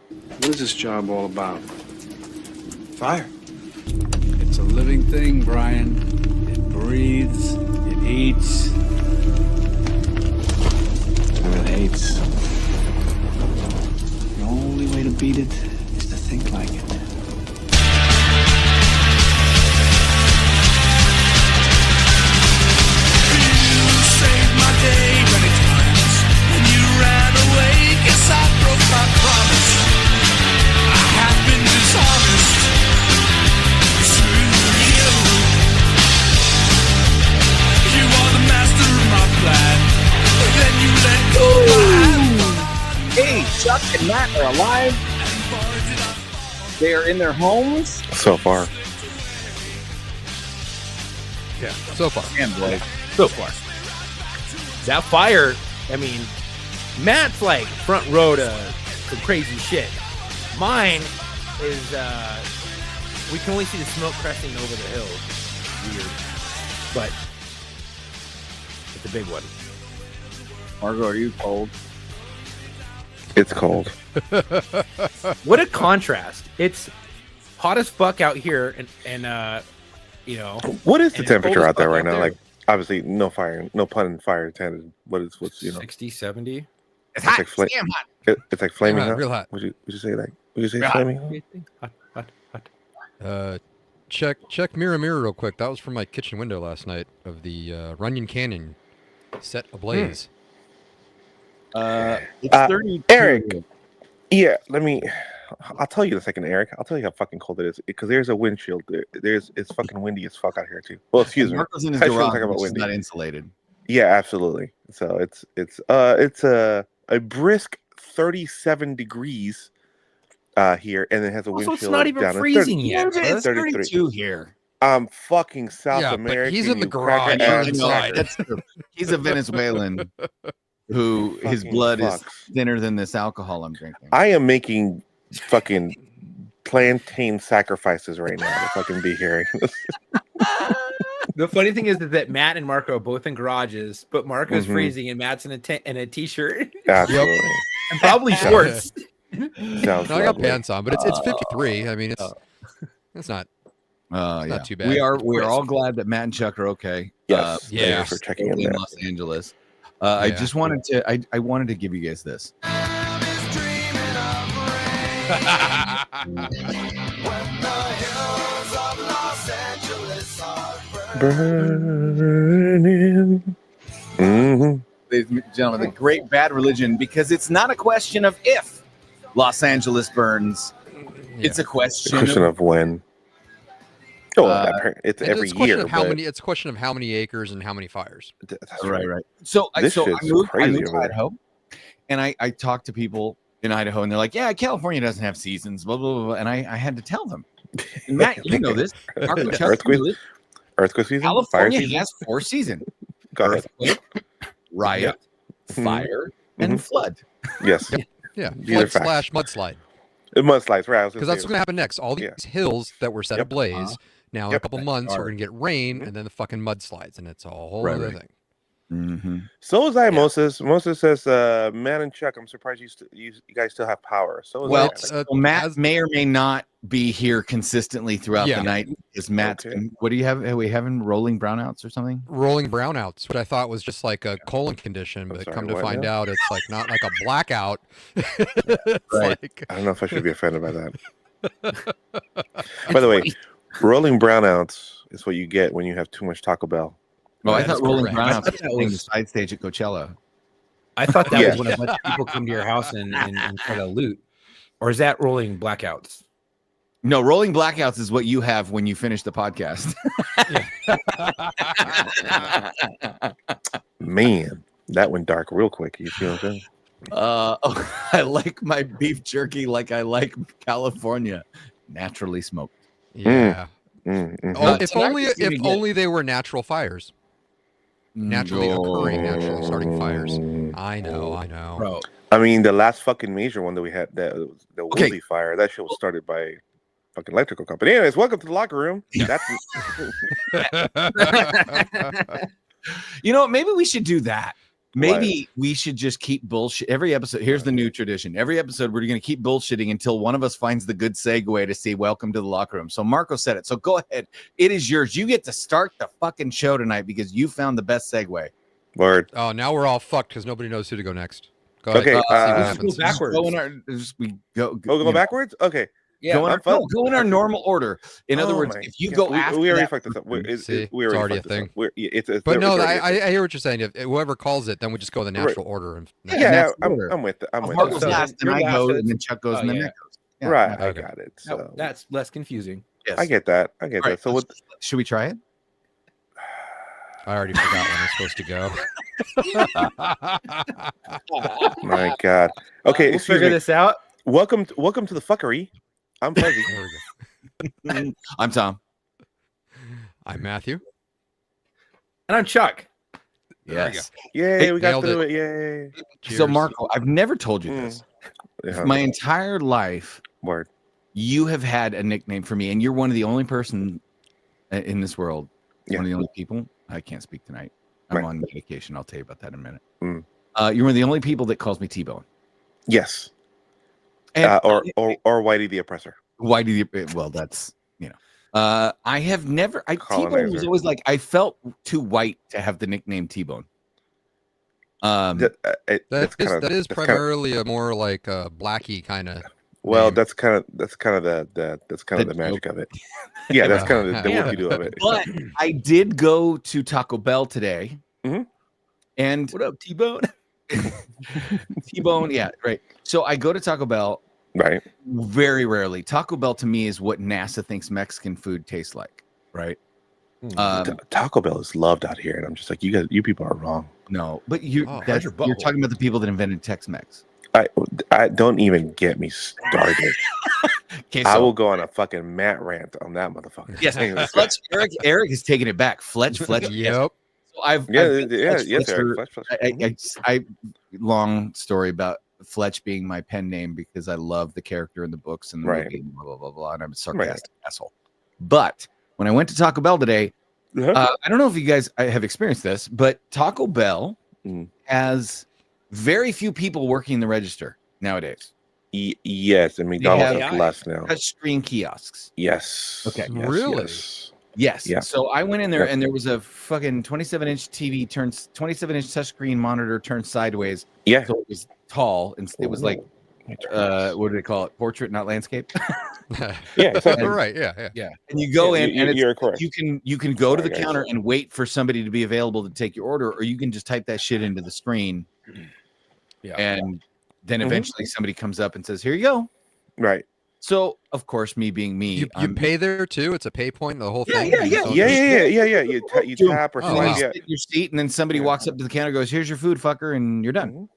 What is this job all about? Fire. It's a living thing, Brian. It breathes, it eats, And it hates. the only way to beat it is to think like it. Hey, Chuck and Matt are alive. They are in their homes. So far. Yeah, so far. And Blake. So far. That fire, I mean, Matt's like front row to some crazy shit. Mine is, we can only see the smoke cresting over the hills. Weird. But it's a big one. Margo, are you cold? It's cold. What a contrast. It's hot as fuck out here and you know. What is the and it's temperature cold as out there fuck right out now? there. Like, obviously, no fire, no pun in fire intended. What's you know? 60, 70. It's hot. like fla- Damn hot. It's like flaming hot. Real hot. Would you say that? Would you say Real hot. flaming hot? Hot. Check mirror real quick. That was from my kitchen window last night of the Runyon Canyon set ablaze. It's 32. Eric. Yeah, I'll tell you in a second, Eric. I'll tell you how fucking cold it is because there's a windshield. It's fucking windy as fuck out here too. Well, excuse me. Marco's in his I shouldn't garage, talk about which is windy. not insulated. Yeah, absolutely. So it's a brisk 37 degrees here, and it has a Also, windshield it's not even down at freezing 30. yet. It's 33. 32 here. I'm fucking South Yeah, but American. he's in the you garage, cracker you're ass inside. fucker. That's true. He's a Venezuelan who his Fucking blood is fucks. thinner than this alcohol I'm drinking. I am making fucking plantain sacrifices right now to fucking be here. The funny thing is that Matt and Marco are both in garages, but Marco's Mhm. freezing and Matt's in a t-shirt Absolutely. and probably shorts. Sounds No, I got lovely. pants on, but it's 53. I mean, it's not. Yeah. Not too bad. We are all glad that Matt and Chuck are okay. Yes. yeah. Thanks for checking in in there. Los Angeles. I Yeah. just wanted to I wanted to give you guys this. Burning. Mm-hmm. Ladies and gentlemen, the great bad religion, because it's not a question of if Los Angeles burns. It's a The question, question of of when. Oh, it's And every it's a question year. of how but many. It's a question of how many acres and how many fires. That's right. So I This shit's moved crazy to over there. Idaho, and I talked to people in Idaho, and they're like, "Yeah, California doesn't have seasons." Blah blah blah. Blah. And I had to tell them, and Matt, you know this. Marco, Chuck, Earthquake, you know this. earthquake season, fire California season. has 4 seasons: Go ahead. earthquake, riot, Mhm. fire, and Mhm. flood. Yes, Yeah, These are flood facts. slash mudslide. mudslides. Right, Because that's what's going to happen next. All these Yeah. hills that were set Yep. ablaze. Now in a Yep. couple months, we're Are- going to get rain and then the fucking mudslides, and it's a whole Right, other right. thing. Mm-hmm. So is I, Moses. Moses says, "Man and Chuck, I'm surprised you guys still have power." So is Well, I. so Matt as- may or may not be here consistently throughout Yeah. the night. Because Matt's Okay. been, what do you have? Are we having rolling brownouts or something? Rolling brownouts, which I thought was just like a colon condition, but sorry, come to what find now? out it's like not like a blackout. It's Right. like I don't know if I should be offended by that. By the way, rolling brownouts is what you get when you have too much Taco Bell. Well, I That thought is rolling correct. brownouts I thought was that playing the was- side stage at Coachella. I thought that Yeah. was when a bunch of people come to your house and try to loot. Or is that rolling blackouts? No, rolling blackouts is what you have when you finish the podcast. Man, that went dark real quick. You feel what I'm saying? I like my beef jerky like I like California, naturally smoked. yeah. Mm-hmm. Oh, if tonight only is gonna if get- only they were natural fires, naturally occurring, naturally starting fires. I know. Bro, I mean, the last fucking major one that we had, the Okay. Woolsey fire, that shit was started by fucking electrical company. Anyways, welcome to the locker room. That's You know, maybe we should do that. Maybe we should just keep bullshit every episode. Here's the new tradition. Every episode, we're going to keep bullshitting until one of us finds the good segue to say, welcome to the locker room. So Marco said it. So go ahead. It is yours. You get to start the fucking show tonight because you found the best segue. Word. Oh, now we're all fucked because nobody knows who to go next. Go ahead. Okay, See what Let's happens. go backwards. Go in our, we go, Oh, go backwards? Okay. Yeah, go in our normal order. In other Oh words, my if you God. go after we already that fucked this up. See, We it's already already fucked a this thing. up. It's But it's no, already a thing. I hear what you're saying. If whoever calls it, then we just go in the natural order. And Yeah, that's I'm order. with it. I'm with Marco's it. So last, and you're I last, go, so and then Chuck goes, oh, and then yeah. Nick goes. Yeah. Right, Okay. I got it. No, So that's less confusing. Yes. I get that. I get All right, that. So what? should we try it? I already forgot when I'm supposed to go. My God. Okay, We'll excuse figure me. this out. Welcome to the fuckery. I'm Fuzzy. There we go. I'm Tom. I'm Matthew. And I'm Chuck. There we Yes. Yay, Hey, we got nailed through it. Yay. Cheers. So, Marco, I've never told you this. Yeah. My entire life, Word. you have had a nickname for me, and you're one of the only person in this world, Yeah. one of the only people. I can't speak tonight. I'm Right. on medication. I'll tell you about that in a minute. Mm. You're one of the only people that calls me T-Bone. Yes. And Or Whitey the Oppressor. why do you? Well, that's I have never. T-Bone was Colonizer. always like I felt too white to have the nickname T-Bone. That That is primarily a more like a blacky kind of. Well, name. that's kind of the magic of it. Yeah, that's kind of the Yeah. whoop-de-doo of it. But I did go to Taco Bell today, Mhm. and What up, T-Bone? T-Bone, yeah, right. So I go to Taco Bell Right. very rarely. Taco Bell to me is what NASA thinks Mexican food tastes like, right? Taco Bell is loved out here, and I'm just like, you people are wrong. No, but you're Oh, that's, your you're butthole. talking about the people that invented Tex-Mex. I don't even get me started. Okay, I so will go on a fucking Matt rant on that motherfucker. yes, Anyways, Fletch, Eric is taking it back. Fletch. Yes. Yep. So I've yes, Fletch Eric. for- Fletch. I long story about Fletch being my pen name because I love the character in the books and the Right. movie and blah blah blah blah, and I'm a sarcastic asshole. But when I went to Taco Bell today, Uh-huh. I don't know if you guys have experienced this, but Taco Bell Mm. has very few people working the register nowadays. Yes, and McDonald's have has less now. Touch screen kiosks. Yes. Okay. Yes, Really? yes. Yes. Yeah. So I went in there Yeah. and there was a fucking 27-inch TV turns 27-inch touchscreen monitor turned sideways. Yeah. So it was tall and it was like what do they call it? Portrait, not landscape. Yeah, exactly. Right. Yeah. Yeah. And you go in and it's, you're correct. you can go to the Sorry, guys. counter and wait for somebody to be available to take your order, or you can just type that shit into the screen. Yeah. And then Mhm. eventually somebody comes up and says, "Here you go." Right. So of course, me being me, You I'm- pay there too. It's a pay point. The whole Yeah, thing. yeah, You yeah. don't Yeah. just- You Boom. tap or Oh, and then you swipe. wow. sit in your seat, and then somebody Yeah. walks up to the counter, and goes, "Here's your food, fucker," and you're done. Mhm.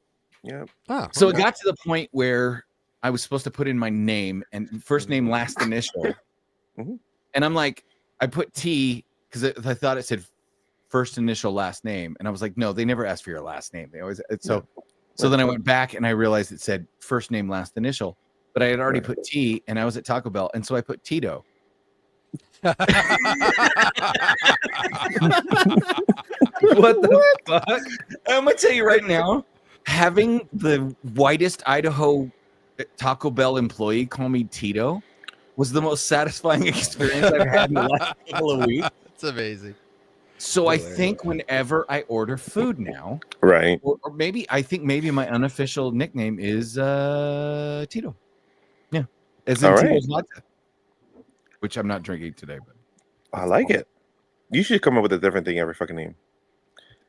Yeah. Ah, So it okay. got to the point where I was supposed to put in my name and first name, last initial. Mhm. And I'm like, I put T because I thought it said first initial, last name. And I was like, no, they never ask for your last name. They always, so then I went back and I realized it said first name, last initial, but I had already Right. put T and I was at Taco Bell. And so I put Tito. What the fuck? I'm going to tell you right now, having the whitest Idaho Taco Bell employee call me Tito was the most satisfying experience I've had in the last couple of weeks. That's amazing. So I think whenever I order food now, Right. or maybe my unofficial nickname is Tito. Yeah, as in All right. Tito's vodka, which I'm not drinking today. But I like it. You should come up with a different thing every fucking name.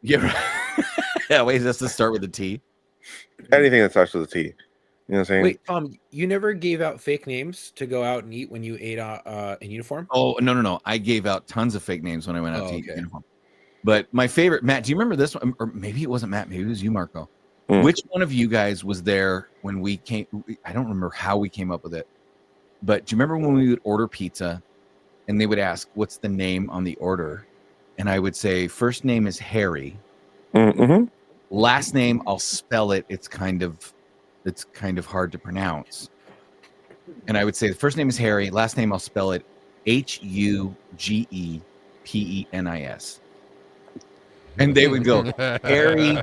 yeah, right. Yeah. Wait, that's to start with a T. Anything that starts with a T. You know what I'm saying? Wait, Tom, you never gave out fake names to go out and eat when you ate in uniform? Oh no! I gave out tons of fake names when I went out Oh, to eat okay. uniform. But my favorite, Matt, do you remember this one? Or maybe it wasn't Matt. Maybe it was you, Marco. Mm. Which one of you guys was there when we came? I don't remember how we came up with it. But do you remember when we would order pizza and they would ask, what's the name on the order? And I would say, first name is Harry. Mm-hmm. Last name, I'll spell it. It's kind of hard to pronounce. And I would say the first name is Harry. Last name, I'll spell it Hugepenis. and they would go, Harry.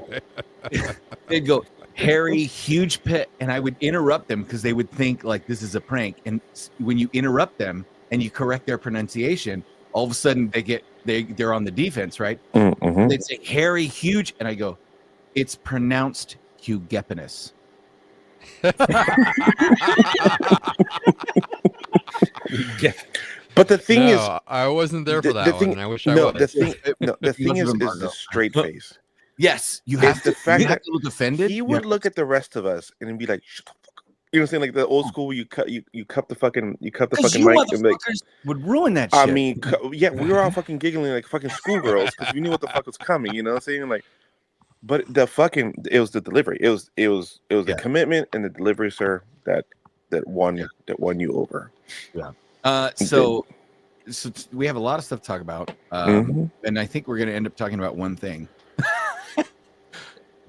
They'd go, Harry, huge pet, and I would interrupt them because they would think like this is a prank. And when you interrupt them and you correct their pronunciation, all of a sudden they're on the defense, right? Mm-hmm. They'd say Harry, huge, and I go, it's pronounced Huguepinus. But the thing is, I wasn't there for that the one, thing, and I wish I no, was. the thing is the straight face. Yes, you It's have the to. fact You have that to look offended. He would look at the rest of us and be like, "Shut the fuck up." You know what I'm saying? Like the old school where you cup the fucking you mic and like, motherfuckers would ruin that shit. I mean, yeah, we were all fucking giggling like fucking schoolgirls because we knew what the fuck was coming. You know what I'm saying? Like, but it was the delivery. It was the commitment and the delivery, sir, that won you over. Yeah. So we have a lot of stuff to talk about, and I think we're going to end up talking about one thing.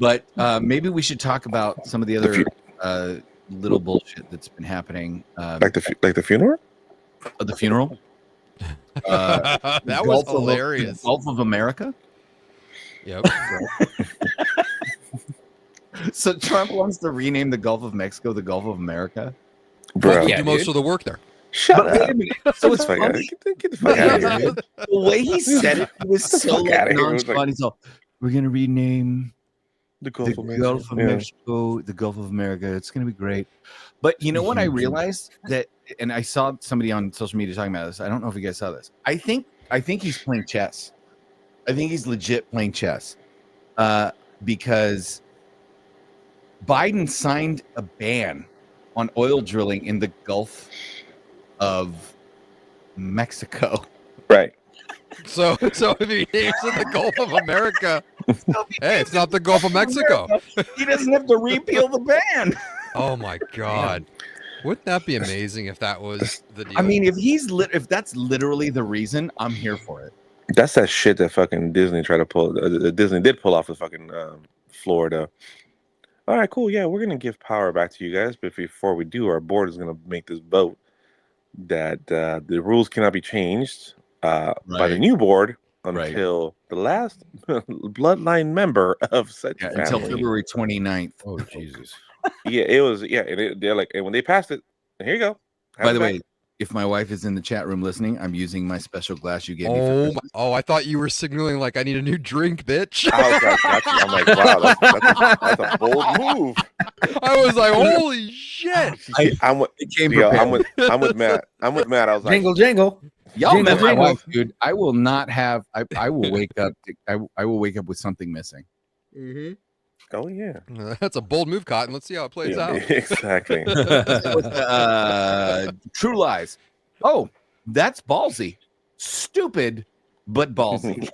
But maybe we should talk about some of the other little bullshit that's been happening. Like the funeral. The funeral. That was hilarious. Gulf of America. Yep. So Trump wants to rename the Gulf of Mexico the Gulf of America. Bro, Do most of the work there. Shut Wait up. a minute. So it's Get funny. the fuck out of here. The way he said it was so fuck outta here. It was nonchalant. He's all, we're gonna rename The the Gulf of Mexico, the Gulf of America. It's gonna be great. But you know what I realized that, and I saw somebody on social media talking about this. I don't know if you guys saw this. I think he's playing chess. I think he's legit playing chess, because Biden signed a ban on oil drilling in the Gulf of Mexico. Right. So if he names it the Gulf of America, hey, it's not the Gulf of Mexico. He doesn't have to repeal the ban. Oh my God. Wouldn't that be amazing if that was the deal? I mean, if that's literally the reason, I'm here for it. That's that shit that fucking Disney tried to pull. Disney did pull off the fucking Florida. All right, cool. Yeah, we're gonna give power back to you guys, but before we do, our board is gonna make this vote that the rules cannot be changed by the new board until the last bloodline member of such family. Until February 29th. oh Jesus. Yeah, it was. Yeah, they're like, and when they passed it, here you go. By the way, if my wife is in the chat room listening, I'm using my special glass you gave me. Oh, I thought you were signaling like I need a new drink, bitch. I'm like, wow, that's a bold move. I was like, holy shit. I'm with Matt. I'm with Matt. I was like, Jingle, jingle. Y'all met my jingle. wife, dude. I will not have. I will wake up. I will wake up with something missing. Mm-hmm. oh yeah, That's a bold move, Cotton. Let's see how it plays out. Exactly. True Lies. Oh, that's ballsy. Stupid, but ballsy.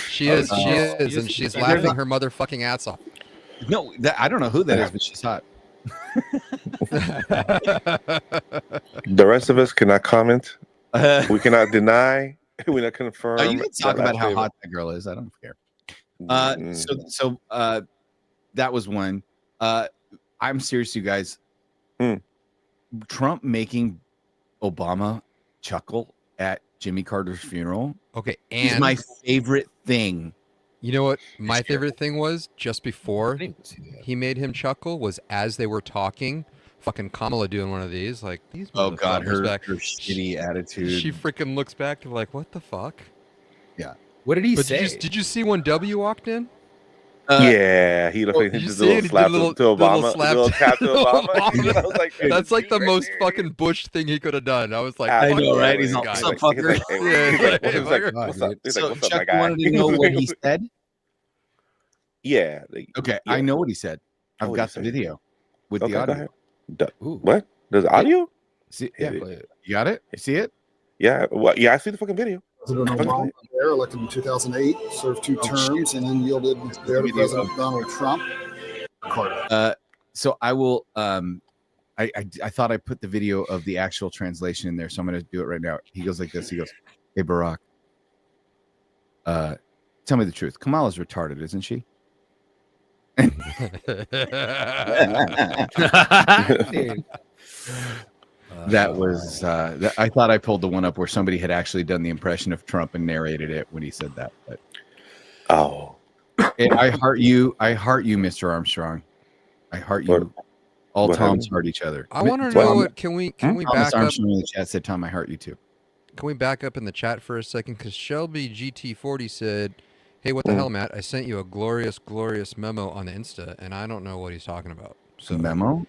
She is, and she's laughing her motherfucking ass off. No, I don't know who that is, but she's hot. The rest of us cannot comment. We cannot deny. We not confirm. You can talk about how hot that girl is. I don't care. So that was one. I'm serious, you guys. Trump making Obama chuckle at Jimmy Carter's funeral. Okay, Is and my favorite thing. you know what my favorite thing was? Just before he made him chuckle was as they were talking, fucking Kamala doing one of these, like these. Oh God, her back. shitty attitude. She freaking looks back and like, what the fuck? Yeah. What did he But say? did you see when W walked in? Yeah, he looked like he did you did see a it? little He slap did a little to Obama, slap a little to tap to Obama. Obama. I was like, That's like the right most there. fucking Bush thing he could have done. I was like, I fuck know, yeah, right? this He's all, guy. "What's up, fucker?" He's like, what's up? He's like, So what's up, Chuck my guy? wanted to know what he said. Yeah. Okay, yeah. I know what he said. I've What got he the said? video with Okay, the go audio. ahead. Ooh. What? There's audio? See, yeah, you got it. You see it? Yeah. Well, yeah, I see the fucking video. President Obama there, elected in 2008, served 2 terms, and then yielded there to President Donald Trump. Carter. So I will. I thought I put the video of the actual translation in there, so I'm going to do it right now. He goes like this. He goes, "Hey Barack, tell me the truth. Kamala's retarded, isn't she?" Dude. That was I thought I pulled the one up where somebody had actually done the impression of Trump and narrated it when he said that. But Oh, I heart you, Mr. Armstrong. I heart you. What- All what Toms happened? heart each other. I want to Tom- know what can we Thomas back up? Armstrong in the chat said, "Tom, I heart you too." Can we back up in the chat for a second? Because Shelby GT40 said, "Hey, what the Mm. hell, Matt? I sent you a glorious memo on the Insta, and I don't know what he's talking about." So, Memo?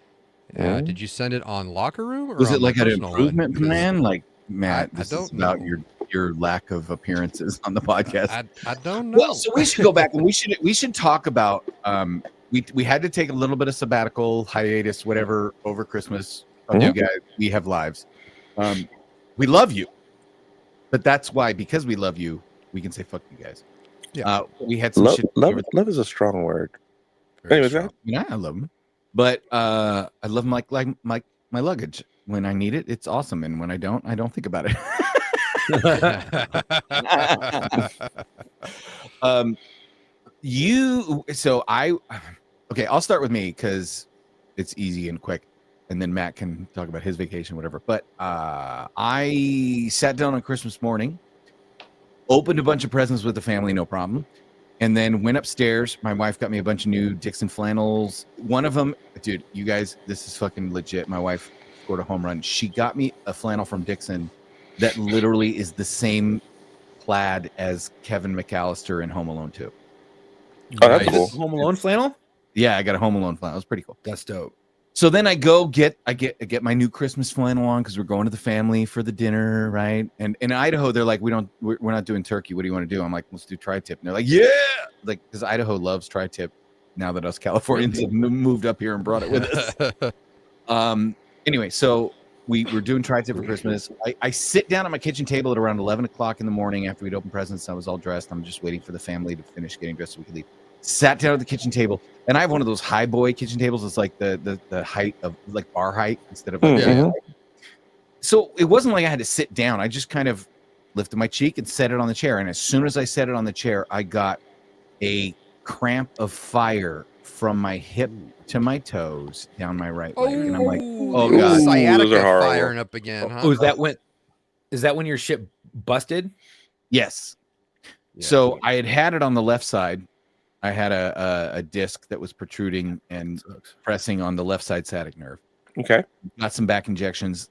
yeah, did you send it on Locker Room or Was on it my like an personal one? improvement 'Cause plan? Like Matt, I this don't is about know. your lack of appearances on the podcast. I don't know. Well, so we should go back and we should talk about we had to take a little bit of sabbatical hiatus, whatever, over Christmas. You guys, we have lives. We love you, but that's why, because we love you, we can say fuck you guys. Yeah. We had some love, shit. love is a strong word. Very Anyways, strong. Yeah, I love them, but I love my luggage. When I need it, it's awesome, and when I don't think about it. Okay, I'll start with me because it's easy and quick, and then Matt can talk about his vacation, whatever. But I sat down on Christmas morning, opened a bunch of presents with the family, no problem, and then went upstairs. My wife got me a bunch of new Dixon flannels. One of them, dude, you guys, this is fucking legit. My wife scored a home run. She got me a flannel from Dixon that literally is the same plaid as Kevin McAllister in Home Alone 2. Oh, that's Nice. cool. Home Alone flannel? Yeah, I got a Home Alone flannel. It was pretty cool. That's dope. So then I get my new Christmas flannel on because we're going to the family for the dinner, right? And in Idaho, they're like, we're not doing turkey. What do you want to do? I'm like, let's do tri-tip. And they're like, yeah, like because Idaho loves tri-tip. Now that us Californians have moved up here and brought it with us. Anyway, so we were doing tri-tip for Christmas. I sit down at my kitchen table at around 11 o'clock in the morning after we'd opened presents. I was all dressed. I'm just waiting for the family to finish getting dressed so we could leave. Sat down at the kitchen table, and I have one of those high boy kitchen tables. It's like the height of like bar height instead of like Mhm. So it wasn't like I had to sit down. I just kind of lifted my cheek and set it on the chair. And as soon as I set it on the chair, I got a cramp of fire from my hip to my toes down my right leg. And I'm like, oh, the God. Ooh, sciatica those are horrible. firing up again, huh? Oh, is that when your shit busted? Yes. Yeah. So I had it on the left side. I had a disc that was protruding and pressing on the left side sciatic nerve. Okay. Got some back injections.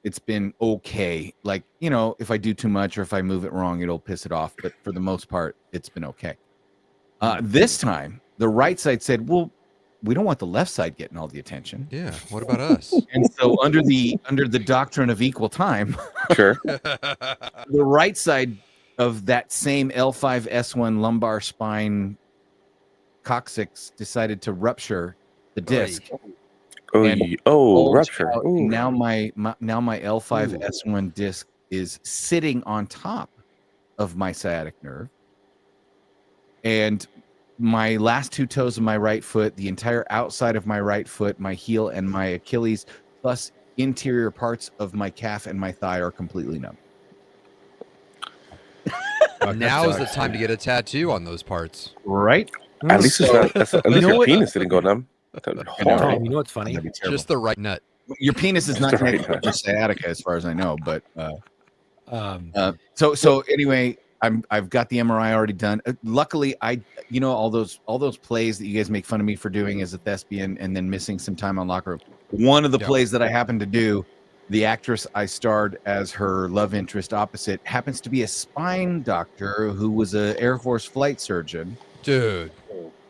It's been okay. Like, if I do too much or if I move it wrong, it'll piss it off. But for the most part, it's been okay. This time, the right side said, well, we don't want the left side getting all the attention. Yeah. What about us? And so under the doctrine of equal time, Sure. the right side of that same L5S1 lumbar spine coccyx decided to rupture the disc. Oh, And rupture. out. Ooh. Now my L5S1 disc is sitting on top of my sciatic nerve, and my last two toes of my right foot, the entire outside of my right foot, my heel and my Achilles, plus interior parts of my calf and my thigh are completely numb. Now is the time to get a tattoo on those parts. Right? At least it's not. At least know your what? penis didn't go numb. That'd be I know, horrible. Tom, you know what's funny? That'd be terrible. Just the right nut. Your penis is not Just the right connected to your sciatica, as far as I know. But Um, so anyway, I've got the MRI already done. Luckily, all those plays that you guys make fun of me for doing as a thespian and then missing some time on Locker Room. One of the Yeah. plays that I happened to do, the actress I starred as her love interest opposite happens to be a spine doctor who was an Air Force flight surgeon. Dude.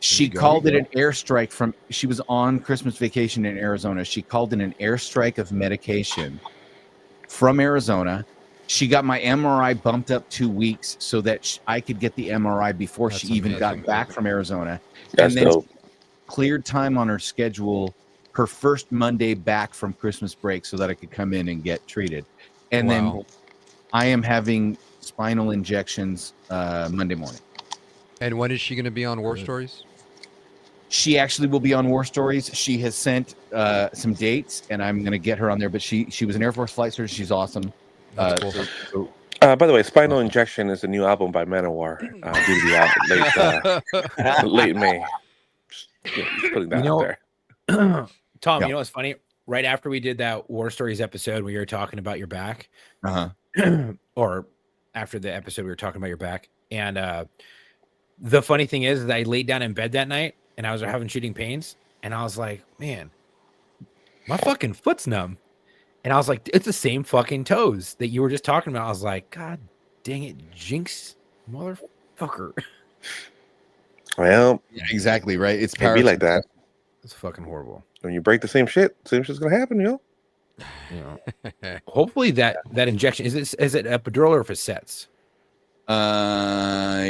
She called it an airstrike from. She was on Christmas vacation in Arizona. She called it an airstrike of medication from Arizona. She got my MRI bumped up 2 weeks so that I could get the MRI before That's she even got amazing. back from Arizona. That's and then dope. cleared time on her schedule, her first Monday back from Christmas break, so that I could come in and get treated. And then Wow. I am having spinal injections Monday morning. And when is she going to be on War Stories? She actually will be on War Stories. She has sent some dates, and I'm going to get her on there. But she was an Air Force flight surgeon. She's awesome. That's cool. So By the way, Spinal Injection is a new album by Manowar. Due to the late May. Just putting that You know- out there. Tom, Yeah. you know what's funny? right after we did that War Stories episode where you were talking about your back, or after the episode we were talking about your back, and the funny thing is that I laid down in bed that night and I was having shooting pains, and I was like, man, my fucking foot's numb. And I was like, it's the same fucking toes that you were just talking about. I was like, God dang it, Jinx, motherfucker. Well, Yeah, exactly right. It's can't be like that. It's fucking horrible. When you break the same shit's gonna happen, you know. You know, hopefully that injection is it epidural or facets? Yeah,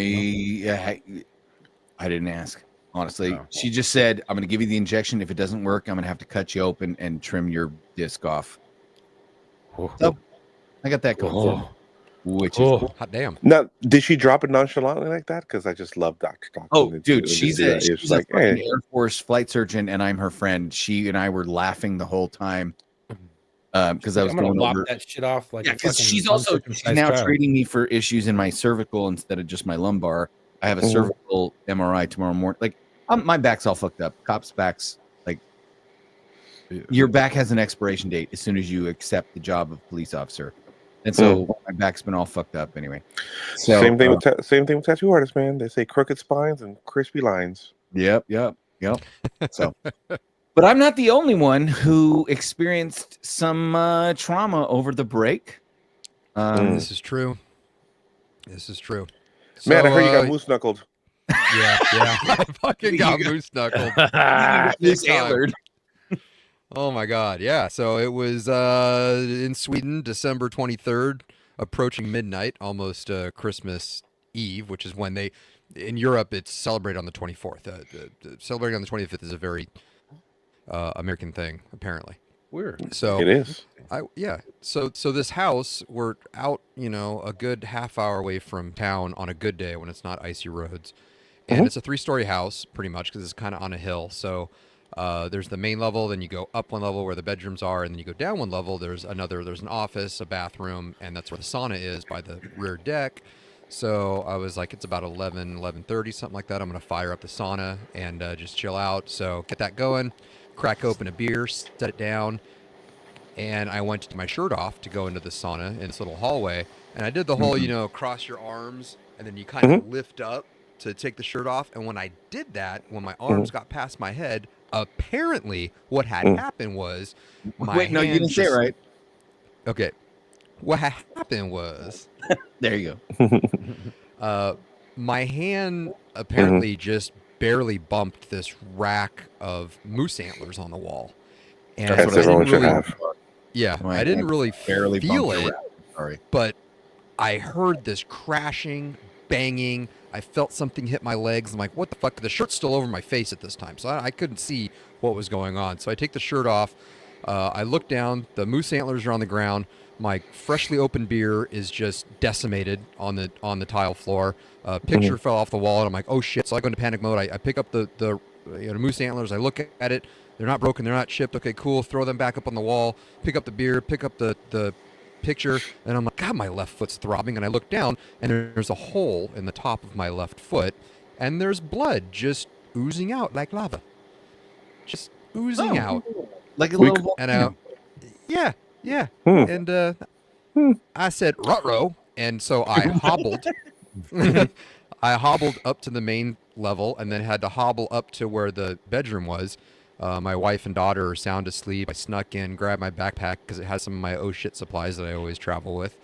I didn't ask. Honestly, Oh. she just said, "I'm going to give you the injection. If it doesn't work, I'm going to have to cut you open and trim your disc off." So I got that going, which is cool. Hot damn. Now, did she drop it nonchalantly like that? Because I just love Dr. Stockton. Oh, dude, she's a like, fucking hey. Air Force flight surgeon, and I'm her friend. She and I were laughing the whole time because I was going lop over that shit off. Like, yeah, because she's now treating me for issues in my cervical instead of just my lumbar. I have a cervical MRI tomorrow morning. Like, my back's all fucked up. Cops' backs, like, your back has an expiration date as soon as you accept the job of police officer. And so my back's been all fucked up anyway. So same thing with tattoo artists, man. They say crooked spines and crispy lines. Yep. So, but I'm not the only one who experienced some trauma over the break. This is true. This is true. Man, So, I heard you got moose knuckled. Yeah. I fucking got moose knuckled. Moose antlered. Oh my god, yeah. So it was in Sweden, December 23rd, approaching midnight, almost Christmas Eve, which is when they, in Europe, it's celebrated on the 24th. Celebrating on the 25th is a very American thing, apparently. Weird. So It is. So this house, we're out, a good half hour away from town on a good day when it's not icy roads, and it's a 3-story house, pretty much, because it's kind of on a hill. So. There's the main level, then you go up one level where the bedrooms are, and then you go down one level. There's an office, a bathroom, and that's where the sauna is by the rear deck. So I was like, it's about 11:30, something like that. I'm going to fire up the sauna and just chill out. So get that going, crack open a beer, set it down, and I went to take my shirt off to go into the sauna in this little hallway. And I did the whole, cross your arms, and then you kind of lift up to take the shirt off. And when I did that, when my arms got past my head, apparently what had happened was my you didn't say it right. Okay. What happened was there you go. My hand apparently just barely bumped this rack of moose antlers on the wall. And That's what everyone should have. Yeah, My I didn't hand really barely feel bumped the it, rack. Sorry. but I heard this crashing, banging. I felt something hit my legs. I'm like, what the fuck? The shirt's still over my face at this time, so I couldn't see what was going on. So I take the shirt off. I look down. The moose antlers are on the ground. My freshly opened beer is just decimated on the tile floor. Picture fell off the wall, and I'm like, oh shit! So I go into panic mode. I pick up the moose antlers. I look at it. They're not broken. They're not chipped. Okay, cool. Throw them back up on the wall. Pick up the beer. Pick up the picture, and I'm like, God, my left foot's throbbing. And I look down, and there's a hole in the top of my left foot, and there's blood just oozing out like lava, just oozing out Like a little. and yeah. And I said ruh-roh, and so I hobbled. I hobbled up to the main level, and then had to hobble up to where the bedroom was. My wife and daughter are sound asleep. I snuck in, grabbed my backpack because it has some of my oh shit supplies that I always travel with.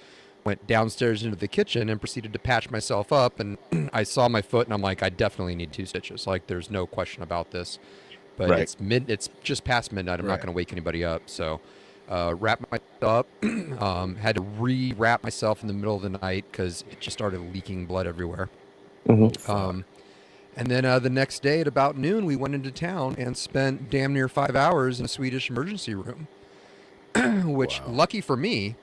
Went downstairs into the kitchen and proceeded to patch myself up. And I saw my foot, and I'm like, I definitely need 2 stitches. Like, there's no question about this. But it's just past midnight. I'm not going to wake anybody up. So wrapped myself up. Had to re-wrap myself in the middle of the night because it just started leaking blood everywhere. And then the next day at about noon, we went into town and spent damn near 5 hours in a Swedish emergency room, which, lucky for me,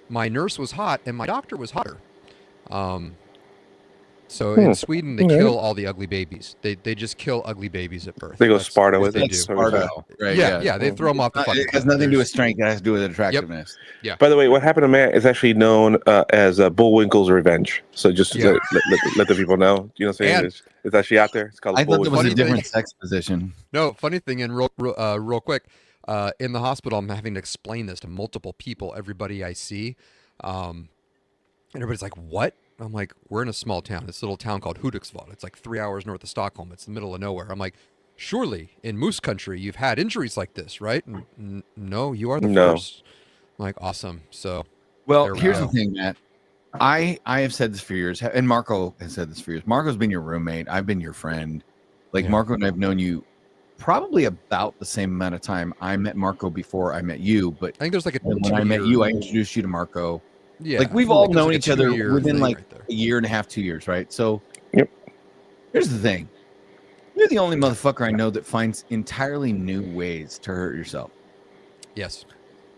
my nurse was hot and my doctor was hotter. So in Sweden, they kill all the ugly babies. They just kill ugly babies at birth. They go Sparta with it. Sparta, right? Yeah, they throw them off the fucking It has nothing to do with strength. It has to do with attractiveness. Yeah. By the way, what happened to Matt is actually known as Bullwinkle's Revenge. So just to let the people know, you know what I'm saying? It's actually out there. It's called I thought there was a Bullwinkle's different Revenge. sex position. No, funny thing, and real quick, In the hospital, I'm having to explain this to multiple people, everybody I see. And everybody's like, what? I'm like, we're in a small town. It's a little town called Hudiksvall. It's like 3 hours north of Stockholm. It's the middle of nowhere. I'm like, surely in moose country, you've had injuries like this, right? No, you are the first. I'm like, awesome. So, well, here's the thing, Matt. I have said this for years, and Marco has said this for years. Marco's been your roommate. I've been your friend. Like, Marco and I've known you probably about the same amount of time. I met Marco before I met you, but I think there's like when I met you, I introduced you to Marco. Yeah, like we've all known each other within like right a year and a half, 2 years, right? So, yep. Here's the thing: you're the only motherfucker I know that finds entirely new ways to hurt yourself. Yes,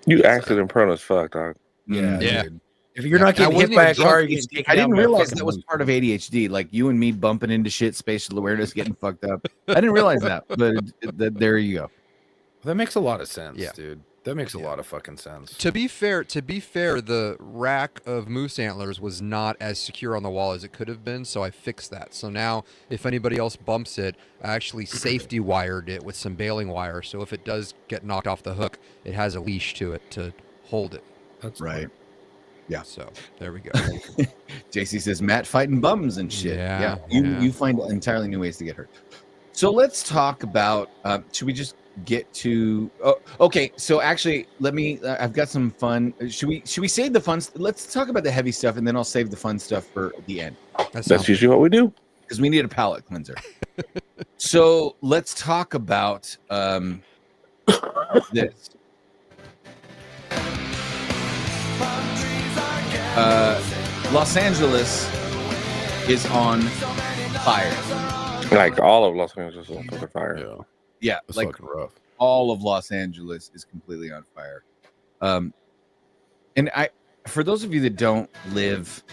you accident prone as fuck, dog. Yeah, yeah. Dude. If you're not getting hit by a car, you get I didn't realize that was part of ADHD. Like you and me bumping into shit, spatial awareness, getting fucked up. I didn't realize that, but there you go. That makes a lot of sense, Yeah. dude. That makes a lot of fucking sense. To be fair, the rack of moose antlers was not as secure on the wall as it could have been, so I fixed that. So now, if anybody else bumps it, I actually safety wired it with some baling wire, so if it does get knocked off the hook, it has a leash to it to hold it. That's right. Yeah. So there we go. JC says Matt fighting bums and shit. Yeah. You find entirely new ways to get hurt. So let's talk about. Should we just get to? Oh, okay. So actually, let me. I've got some fun. Should we save the fun? Let's talk about the heavy stuff, and then I'll save the fun stuff for the end. That's usually what we do because we need a palate cleanser. So let's talk about this. Los Angeles is on fire. Like all of Los Angeles is on fucking fire. Yeah, it's like fucking rough. All of Los Angeles is completely on fire. And for those of you that don't live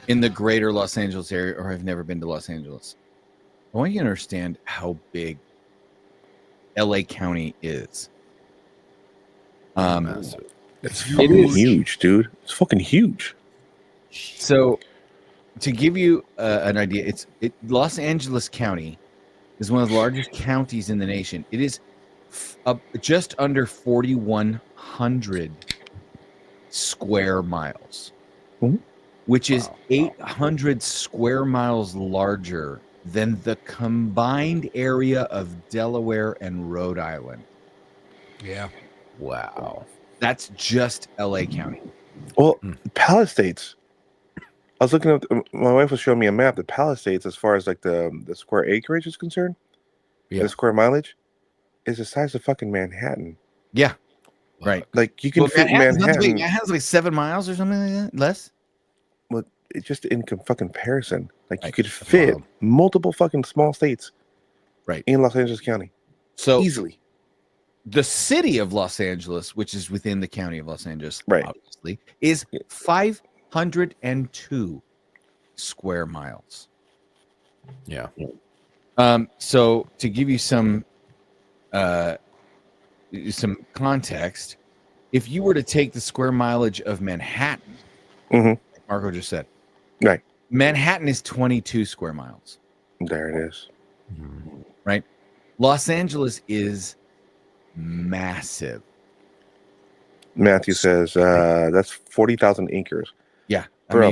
in the greater Los Angeles area or have never been to Los Angeles, I want you to understand how big LA County is. Massive. It's fucking huge, dude. It's fucking huge. So, to give you an idea, Los Angeles County is one of the largest counties in the nation. It is just under 4,100 square miles, which is 800 square miles larger than the combined area of Delaware and Rhode Island. Yeah. Wow. That's just LA County. Well, Palisades. I was looking at. My wife was showing me a map. The Palisades, as far as like the square acreage is concerned, the square mileage, is the size of fucking Manhattan. Yeah, right. Like you can fit Manhattan. Manhattan's like 7 miles or something like that. Less. Well, it's just in fucking comparison. Like you could fit multiple fucking small states, right, in Los Angeles County, so easily. The city of Los Angeles, which is within the county of Los Angeles, right, obviously, is 502 square miles. Yeah. So to give you some context, if you were to take the square mileage of Manhattan, like Marco just said, right, Manhattan is 22 square miles. There it is. Right. Los Angeles is massive. Matthew says that's 40,000 acres. Yeah, bro.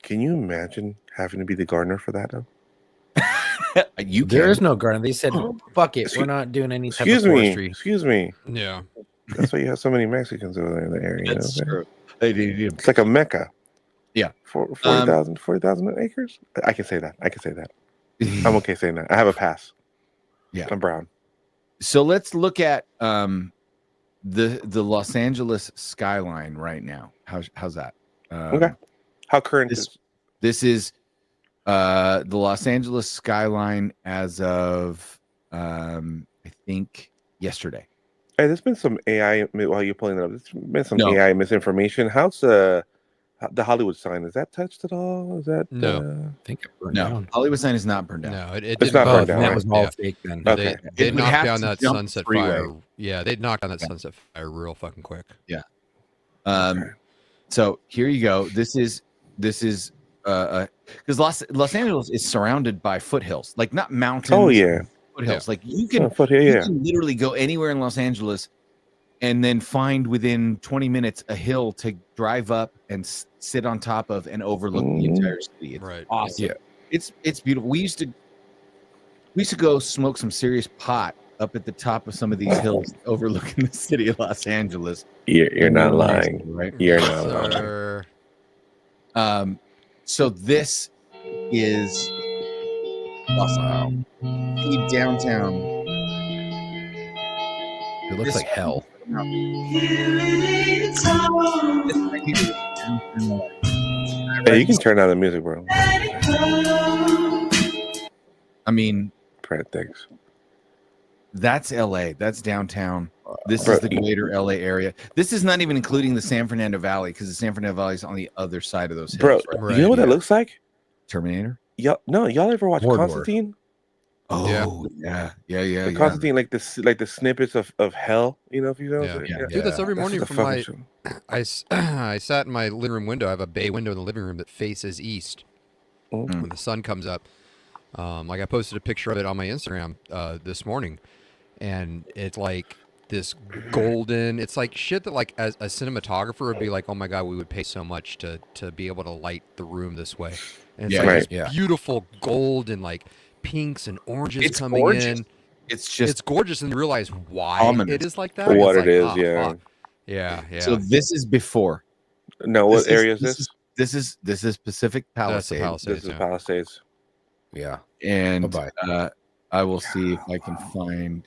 Can you imagine having to be the gardener for that? Though there is no garden. They said, "Fuck it, we're not doing any type of forestry." Excuse me. Yeah, that's why you have so many Mexicans over there in the area. That's true. It's like a mecca. Yeah, 40,000 acres. I can say that. I'm okay saying that. I have a pass. Yeah, I'm brown. So let's look at the Los Angeles skyline right now. How's that? Okay. How current this is the Los Angeles skyline as of I think yesterday. Hey, there's been some AI while you're pulling it up. There's been some AI misinformation. How's the Hollywood sign? Is that touched at all? Is that no? I think it burned down. Hollywood sign is not burned down. No, it's not burned down. That was all fake then. Okay. They knocked down that Sunset Fire. Yeah, they knocked down that Sunset Fire real fucking quick. Yeah. So here you go. This is because Los Angeles is surrounded by foothills, like not mountains. Oh yeah. foothills. Like you Oh, can, foothill, you yeah. can literally go anywhere in Los Angeles and then find within 20 minutes a hill to drive up and sit on top of and overlook the Mhm. entire city. It's Right. awesome. Yeah. It's beautiful. We used to go smoke some serious pot up at the top of some of these hills overlooking the city of Los Angeles. You're not lying. Right? You're Yes, not lying. sir. So this is awesome. See downtown. It looks This- like hell. Hey, you can turn down the music, bro. I mean, Brad, thanks. that's LA. That's downtown. This Bro, is the greater LA area. This is not even including the San Fernando Valley because the San Fernando Valley is on the other side of those hills. Bro, Right? Right, you know what that yeah. looks like? Terminator. Y'all ever watch Mordor. Constantine? Oh yeah. The Constantine, like the snippets of hell. You know, if you know. Yeah. Yeah. Dude, that's every That's morning the from fucking my. show. I sat in my living room window. I have a bay window in the living room that faces east. Mm. When the sun comes up, like I posted a picture of it on my Instagram this morning, and it's like this golden. It's like shit that like as a cinematographer would be like, oh my god, we would pay so much to be able to light the room this way. And it's Yeah, like right. this Yeah. beautiful gold and like pinks and oranges It's coming gorgeous. in. It's just It's gorgeous, and you realize why ominous. it is like that. What It's it like, is, yeah. fuck. Yeah. so. This is before. No, what area is this? This is Pacific That's the Palisades, Palisades. This is yeah. Palisades. Yeah. and Bye-bye. I will see if I can find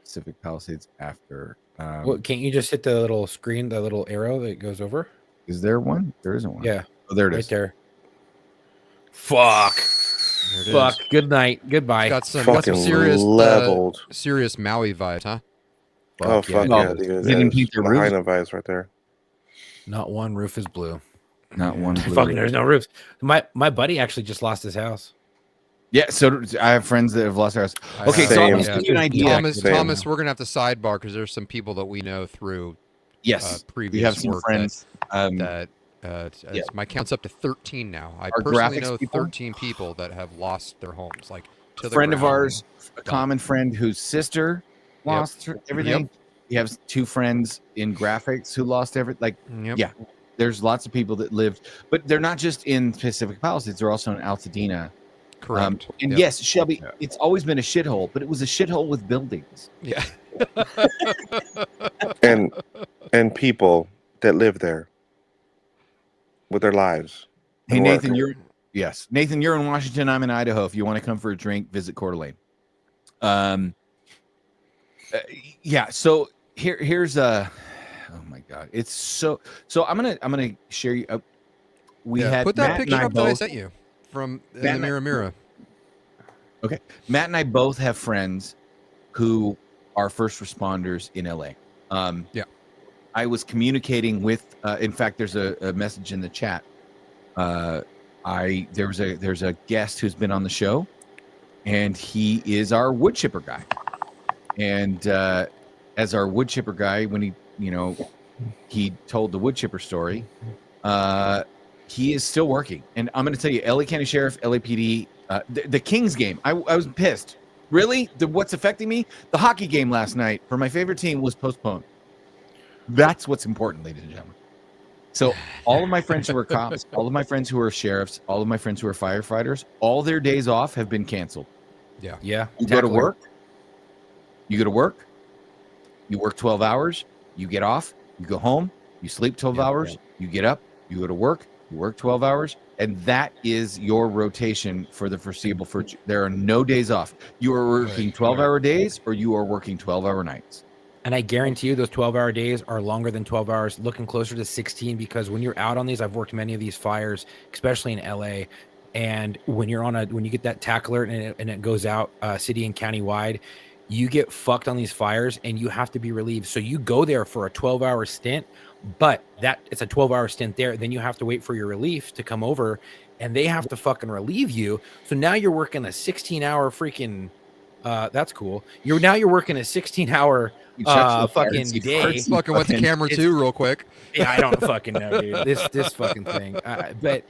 Pacific Palisades after. Well, can't you just hit the little screen, the little arrow that goes over? Is there one? There isn't one. Yeah, Oh, there it right is. there. Fuck. There it is. Fuck. Good night. Goodbye. Got some Fucking serious leveled. serious Maui vibes, huh? Oh Fuck yeah. fuck No, yeah, dude! they didn't That paint is their roofs. Lahaina vibes right there. Not one roof is blue. Not one. blue. Fucking, there's no roofs. My buddy actually just lost his house. Yeah. So I have friends that have lost their house. Okay, so Same. I'm going to give you an idea. Thomas, Same. we're gonna have to sidebar because there's some people that we know through Yes, previous we have some work friends. that yeah. my count's up to 13 now. I Our personally graphics know people? 13 people that have lost their homes, like to A the friend of ground. ours, a common friend whose sister lost everything. Yep. We have two friends in graphics who lost everything. Like, Yep. yeah, there's lots of people that lived, but they're not just in Pacific Palisades. They're also in Altadena. Correct. And Yep. yes, Shelby, it's always been a shithole, but it was a shithole with buildings. Yeah. And people that live there with their lives. Hey, and Nathan, work. Nathan, you're in Washington. I'm in Idaho. If you want to come for a drink, visit Coeur d'Alene. Yeah. So here's oh my God, it's so I'm gonna share you. We Yeah, had put that Matt picture and I up that I both. sent you from Matt the and I- Mira. Okay, Matt and I both have friends who are first responders in LA. Yeah. I was communicating with. In fact, there's a message in the chat. There's a guest who's been on the show, and he is our wood chipper guy. And as our wood chipper guy, when he told the wood chipper story, he is still working. And I'm going to tell you, LA County Sheriff, LAPD, the Kings game. I was pissed. Really, what's affecting me? The hockey game last night for my favorite team was postponed. That's what's important, ladies and gentlemen. So all of my friends who are cops, all of my friends who are sheriffs, all of my friends who are firefighters, all their days off have been canceled. Yeah. Yeah. You go to Tackler. work. You go to work. You work 12 hours. You get off. You go home. You sleep 12 hours. You get up. You go to work. You work 12 hours. And that is your rotation for the foreseeable future. There are no days off. You are working 12-hour days or you are working 12-hour nights. And I guarantee you those 12-hour days are longer than 12 hours, looking closer to 16, because when you're out on these, I've worked many of these fires, especially in LA. And when you get that tackler and it goes out city and county wide, you get fucked on these fires and you have to be relieved. So you go there for a 12-hour stint, but it's a 12-hour stint there. Then you have to wait for your relief to come over and they have to fucking relieve you. So now you're working a 16-hour freaking, that's cool. You're working a 16-hour fucking day. Fucking went to camera it's- too, real quick. Yeah, I don't fucking know, dude. This fucking thing. But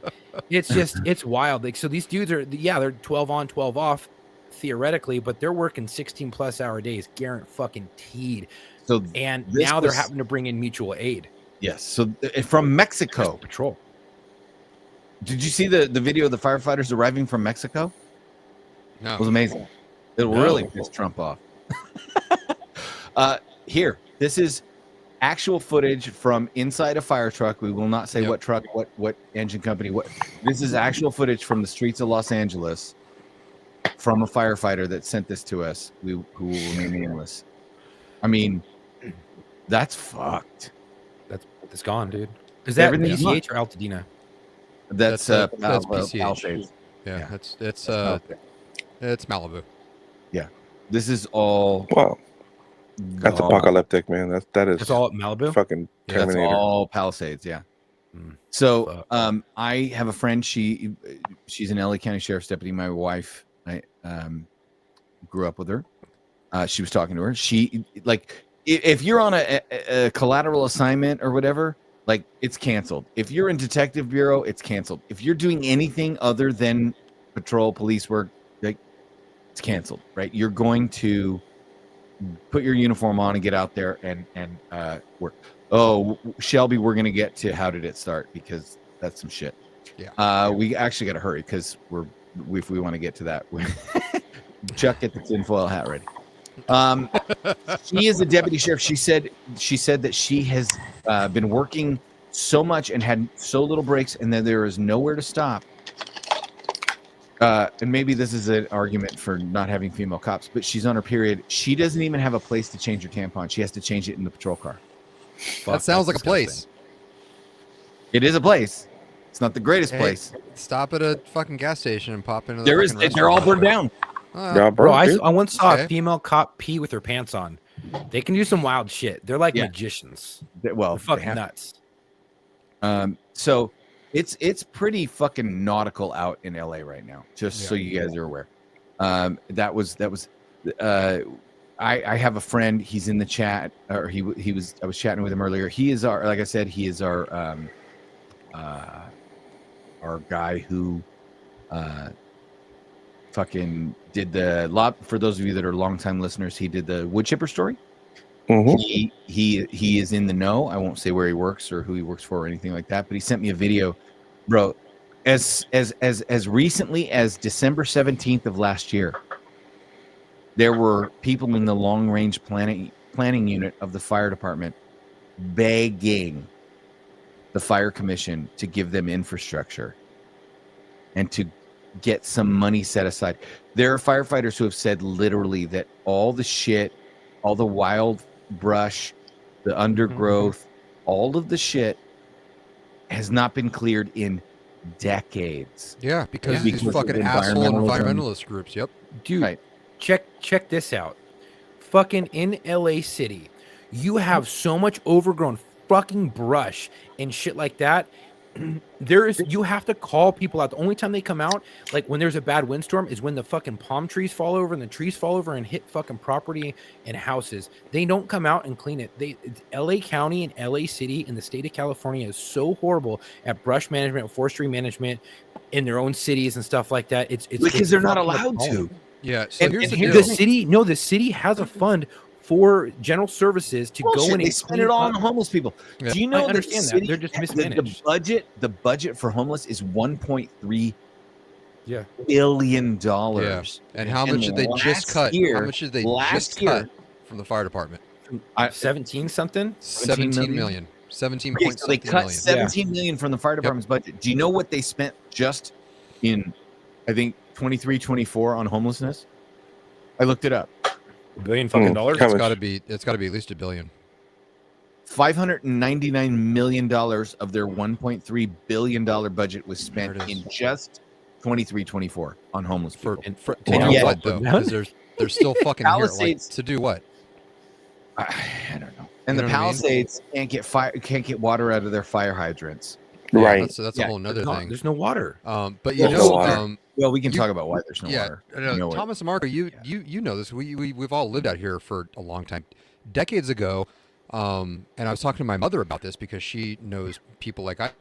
it's wild. Like, so these dudes they're 12 on, 12 off, theoretically, but they're working 16+ hour days, guaranteed. So And this now they're was- having to bring in mutual aid. Yes. So from Mexico. Patrol. Did you see the video of the firefighters arriving from Mexico? No. It was amazing. It really pissed Trump off. Here, this is actual footage from inside a fire truck. We will not say what truck, what engine company. This is actual footage from the streets of Los Angeles from a firefighter that sent this to us. Who will remain nameless. I mean, that's fucked. It's gone, dude. Is that Everything's PCH or Altadena? That's That's PCH. PCH. Yeah, it's Malibu. Yeah, this is all. Wow, that's gone. apocalyptic, man. That is It's all at Malibu. fucking Yeah, that's Terminator. all Palisades. Yeah. Mm. So, I have a friend. She's an LA County Sheriff's deputy. My wife, I grew up with her. She was talking to her. She if you're on a collateral assignment or whatever, like it's canceled. If you're in detective bureau, it's canceled. If you're doing anything other than patrol, police work, like it's canceled, right? You're going to put your uniform on and get out there and work. Oh, Shelby, we're gonna get to how did it start because that's some shit. Yeah. We actually got to hurry because if we want to get to that, Chuck, get the tinfoil hat ready. She is a deputy sheriff. She said that she has been working so much and had so little breaks, and then there is nowhere to stop. And maybe this is an argument for not having female cops, but she's on her period. She doesn't even have a place to change her tampon. She has to change it in the patrol car. That sounds like a place. It is a place. It's not the greatest Hey, place. Stop at a fucking gas station and pop into the There is. fucking They're all restaurant. burned down. Yeah, Bro, dude. I once saw Okay. a female cop pee with her pants on. They can do some wild shit. They're like Yeah. magicians. Well, They're fucking they have- nuts. So it's pretty fucking nautical out in LA right now. Just so you guys are aware. That was. I have a friend. He's in the chat, or he was. I was chatting with him earlier. He is our, like I said, he is our guy who fucking did the lot. For those of you that are longtime listeners, he did the wood chipper story. Mhm. He is in the know. I won't say where he works or who he works for or anything like that, but he sent me a video, bro. As recently as December 17th of last year, there were people in the long range planning unit of the fire department begging the fire commission to give them infrastructure and to get some money set aside. There are firefighters who have said literally that all the shit, all the wild brush, the undergrowth, all of the shit has not been cleared in decades. Yeah, because Yeah. these Because of fucking asshole environmentalism. environmentalist groups. Yep. Dude, Right. check this out. Fucking in LA City, you have so much overgrown fucking brush and shit like that. You have to call people out. The only time they come out, like when there's a bad windstorm, is when the fucking palm trees fall over and the trees fall over and hit fucking property and houses. They don't come out and clean it. LA County and LA City in the state of California is so horrible at brush management, forestry management in their own cities and stuff like that. It's Because they're not fucking allowed appalling. to. Yeah. So And- here's and the here's deal. The city has a fund for general services to go Bullshit, in they and spend it all on the homeless people. Yeah. Do you I know understand that. city- They're just the mismanaged. budget for homeless is $1.3 Yeah. billion. Yeah. And how much did they just cut? How much did they just cut from the fire department? 17 something. 17 million. 17 Okay, point so they something cut million. 17 million from the fire department's budget. Do you know what they spent just in, I think, 23, 24 on homelessness? I looked it up. $1 billion fucking dollars. How It's much? got to be. It's got to be at least $1 billion. $599 million of their $1.3 billion budget was There spent it is. in just 23, 24 on homeless For, people. for to And do yet- what though? Because they're still fucking here. Like Palisades- to do what? I don't know. And You the know what I mean? Palisades can't get water out of their fire hydrants. Yeah, Right. That's Yeah, a whole nother thing. There's no water. But you There's know, no water. Well, we can You- talk about why there's no yeah, water. I know, You know what? Thomas and Marco, you know this. We've all lived out here for a long time. Decades ago, and I was talking to my mother about this because she knows people like I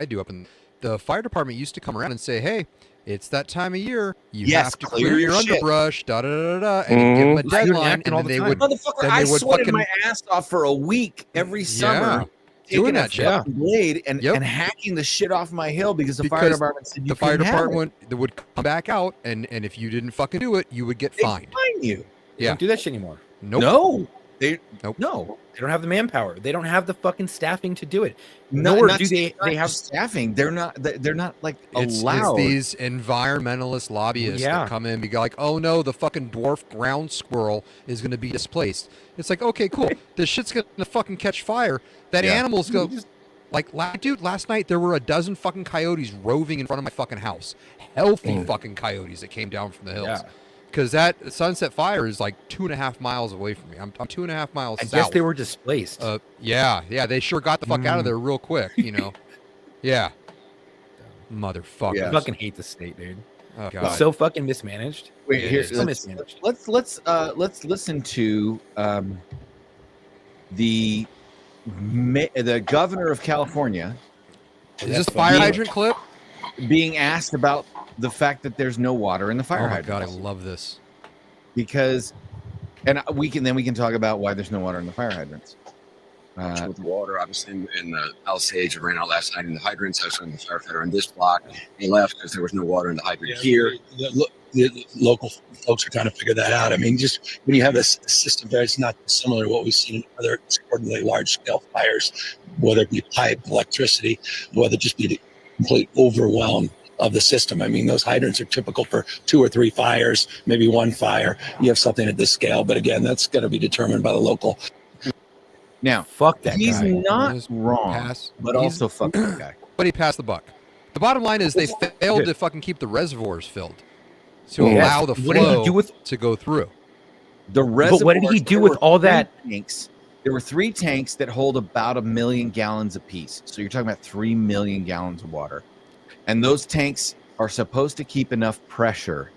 do up in the fire department used to come around and say, hey, it's that time of year. You Yes, have to clear clear your your shit. underbrush, da da da da, and you give them a I do it deadline, napkin and all then the they time. would. Motherfucker, Then I they would sweated fucking my ass off for a week every summer. doing Taking that a shit. fucking blade and, Yep. and hacking the shit off my hill because the fire Because department said you the fire couldn't have department would come back out, and if you didn't fucking do it, you would get it. They fined. fine you. They Yeah. don't do that shit anymore. Nope. No, they Nope. no. They don't have the manpower. They don't have the fucking staffing to do it. Not- Nor not do just- they. not They have. just staffing. They're not like It's allowed. these environmentalist lobbyists Yeah. that come in and be like, oh no, the fucking dwarf ground squirrel is going to be displaced. It's like, okay, cool. This shit's going to fucking catch fire. That Yeah. animal's go. Like, dude, last night there were a dozen fucking coyotes roving in front of my fucking house. Healthy fucking coyotes that came down from the hills. Yeah. Because that Sunset Fire is like 2.5 miles away from me. I'm 2.5 miles I south. guess they were displaced. Yeah, they sure got the fuck out of there real quick, you know. Yeah. Motherfucker. Yeah. I fucking hate the state, dude. Oh, It's God. so fucking mismanaged. Wait, here, So let's mismanaged. let's listen to the governor of California Is this fire hydrant clip? being asked about the fact that there's no water in the fire Oh my hydrants. God, I love this. Because, and we can talk about why there's no water in the fire hydrants. With the water, obviously, in the Palisades, it ran out last night in the hydrants. I was from the firefighter on this block. He left because there was no water in the hydrant here. The local folks are trying to figure that out. I mean, just when you have a system there, it's not similar to what we've seen in other extraordinarily large-scale fires, whether it be pipe, electricity, whether it just be the complete overwhelm of the system. I mean, those hydrants are typical for 2 or 3 fires, maybe 1 fire. You have something at this scale, but again, that's going to be determined by the local. Now, Fuck that he's guy. not Just wrong, pass. but He's- also fuck that guy. But he passed the buck. The bottom line is they failed to fucking keep the reservoirs filled to Yes. allow the What did he flow do with? to go through. The But what did he reservoirs, do there with were all 3 that? tanks. There were 3 tanks that hold about 1 million gallons apiece. So you're talking about 3 million gallons of water. And those tanks are supposed to keep enough pressure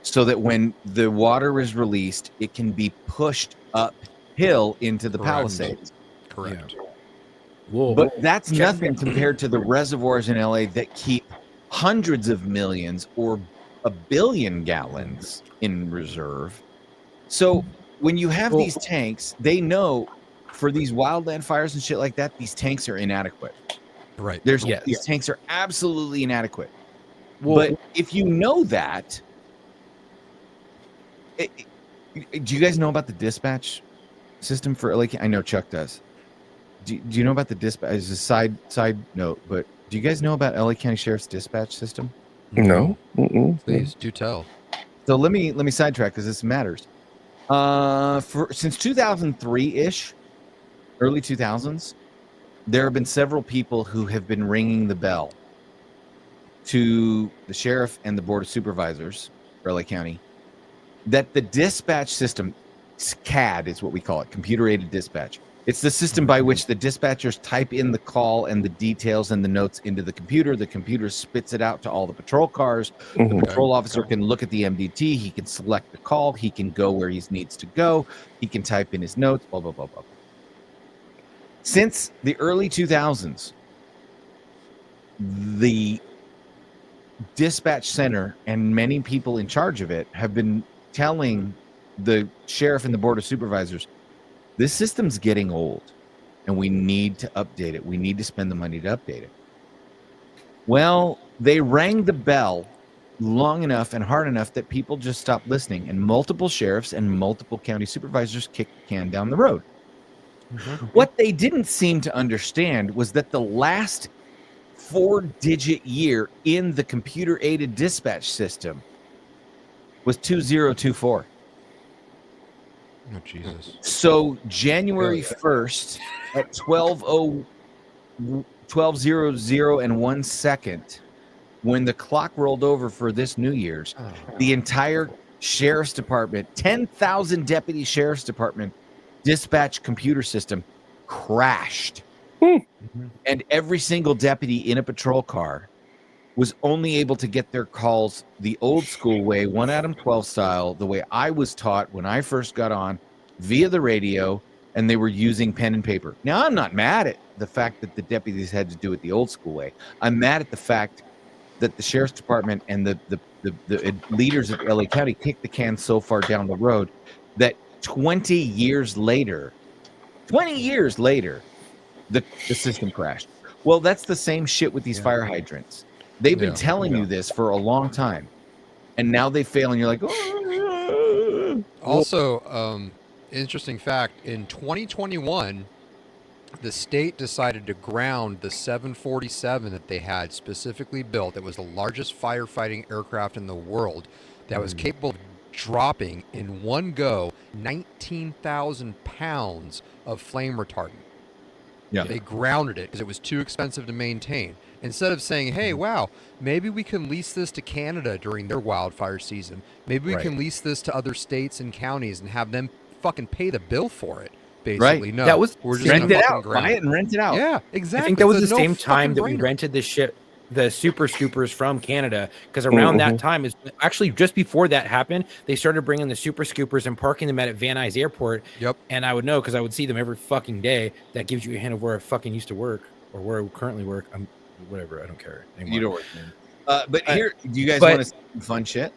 so that when the water is released, it can be pushed uphill into the Correct. Palisades. Correct. Whoa. But that's nothing compared to the reservoirs in LA that keep hundreds of millions or 1 billion gallons in reserve. So when you have these tanks, they know for these wildland fires and shit like that, these tanks are inadequate. Right. These tanks are absolutely inadequate. Well, But if you know that, do you guys know about the dispatch system for LA? I know Chuck does. Do you know about the dispatch? As a side note, but do you guys know about LA County Sheriff's dispatch system? No. Mm-mm. Please do tell. So let me sidetrack because this matters. Since 2003-ish, early 2000s, there have been several people who have been ringing the bell to the sheriff and the board of supervisors for LA County that the dispatch system, CAD is what we call it, computer-aided dispatch. It's the system by which the dispatchers type in the call and the details and the notes into the computer. The computer spits it out to all the patrol cars. The patrol officer can look at the MDT. He can select the call. He can go where he needs to go. He can type in his notes, blah, blah, blah, blah. Since the early 2000s, the dispatch center and many people in charge of it have been telling the sheriff and the board of supervisors, this system's getting old and we need to update it. We need to spend the money to update it. Well, they rang the bell long enough and hard enough that people just stopped listening, and multiple sheriffs and multiple county supervisors kicked the can down the road. What they didn't seem to understand was that the last 4-digit year in the computer-aided dispatch system was 2024. Oh, Jesus. So January 1st at 12:00 and 1 second, when the clock rolled over for this New Year's, the entire sheriff's department, 10,000 deputy sheriff's department dispatch computer system crashed. And every single deputy in a patrol car was only able to get their calls the old school way, 1 Adam 12 style, the way I was taught when I first got on, via the radio, and they were using pen and paper. Now, I'm not mad at the fact that the deputies had to do it the old school way. I'm mad at the fact that the sheriff's department and the leaders of LA County kicked the can so far down the road that 20 years later, the system crashed. Well, that's the same shit with these fire hydrants. They've been telling you this for a long time, and now they fail, and you're like, oh. Also, interesting fact, in 2021, the state decided to ground the 747 that they had specifically built. It was the largest firefighting aircraft in the world that was capable of dropping in one go 19,000 pounds of flame retardant. Yeah. They grounded it because it was too expensive to maintain. Instead of saying, hey, wow, maybe we can lease this to Canada during their wildfire season. Maybe we can lease this to other states and counties and have them fucking pay the bill for it. Basically, Right. no. That was we're just Rent gonna it fucking out, ground buy it and rent it out. Yeah, exactly. I think that was There's the no same time that we fucking brainer. rented the ship, the super scoopers from Canada, because around that time is actually just before that happened. They started bringing the super scoopers and parking them at Van Nuys Airport. Yep. And I would know because I would see them every fucking day. That gives you a hint of where I fucking used to work or where I currently work. I'm whatever. I don't care anymore. You don't work, man. But here, do you guys but- want to see some fun shit?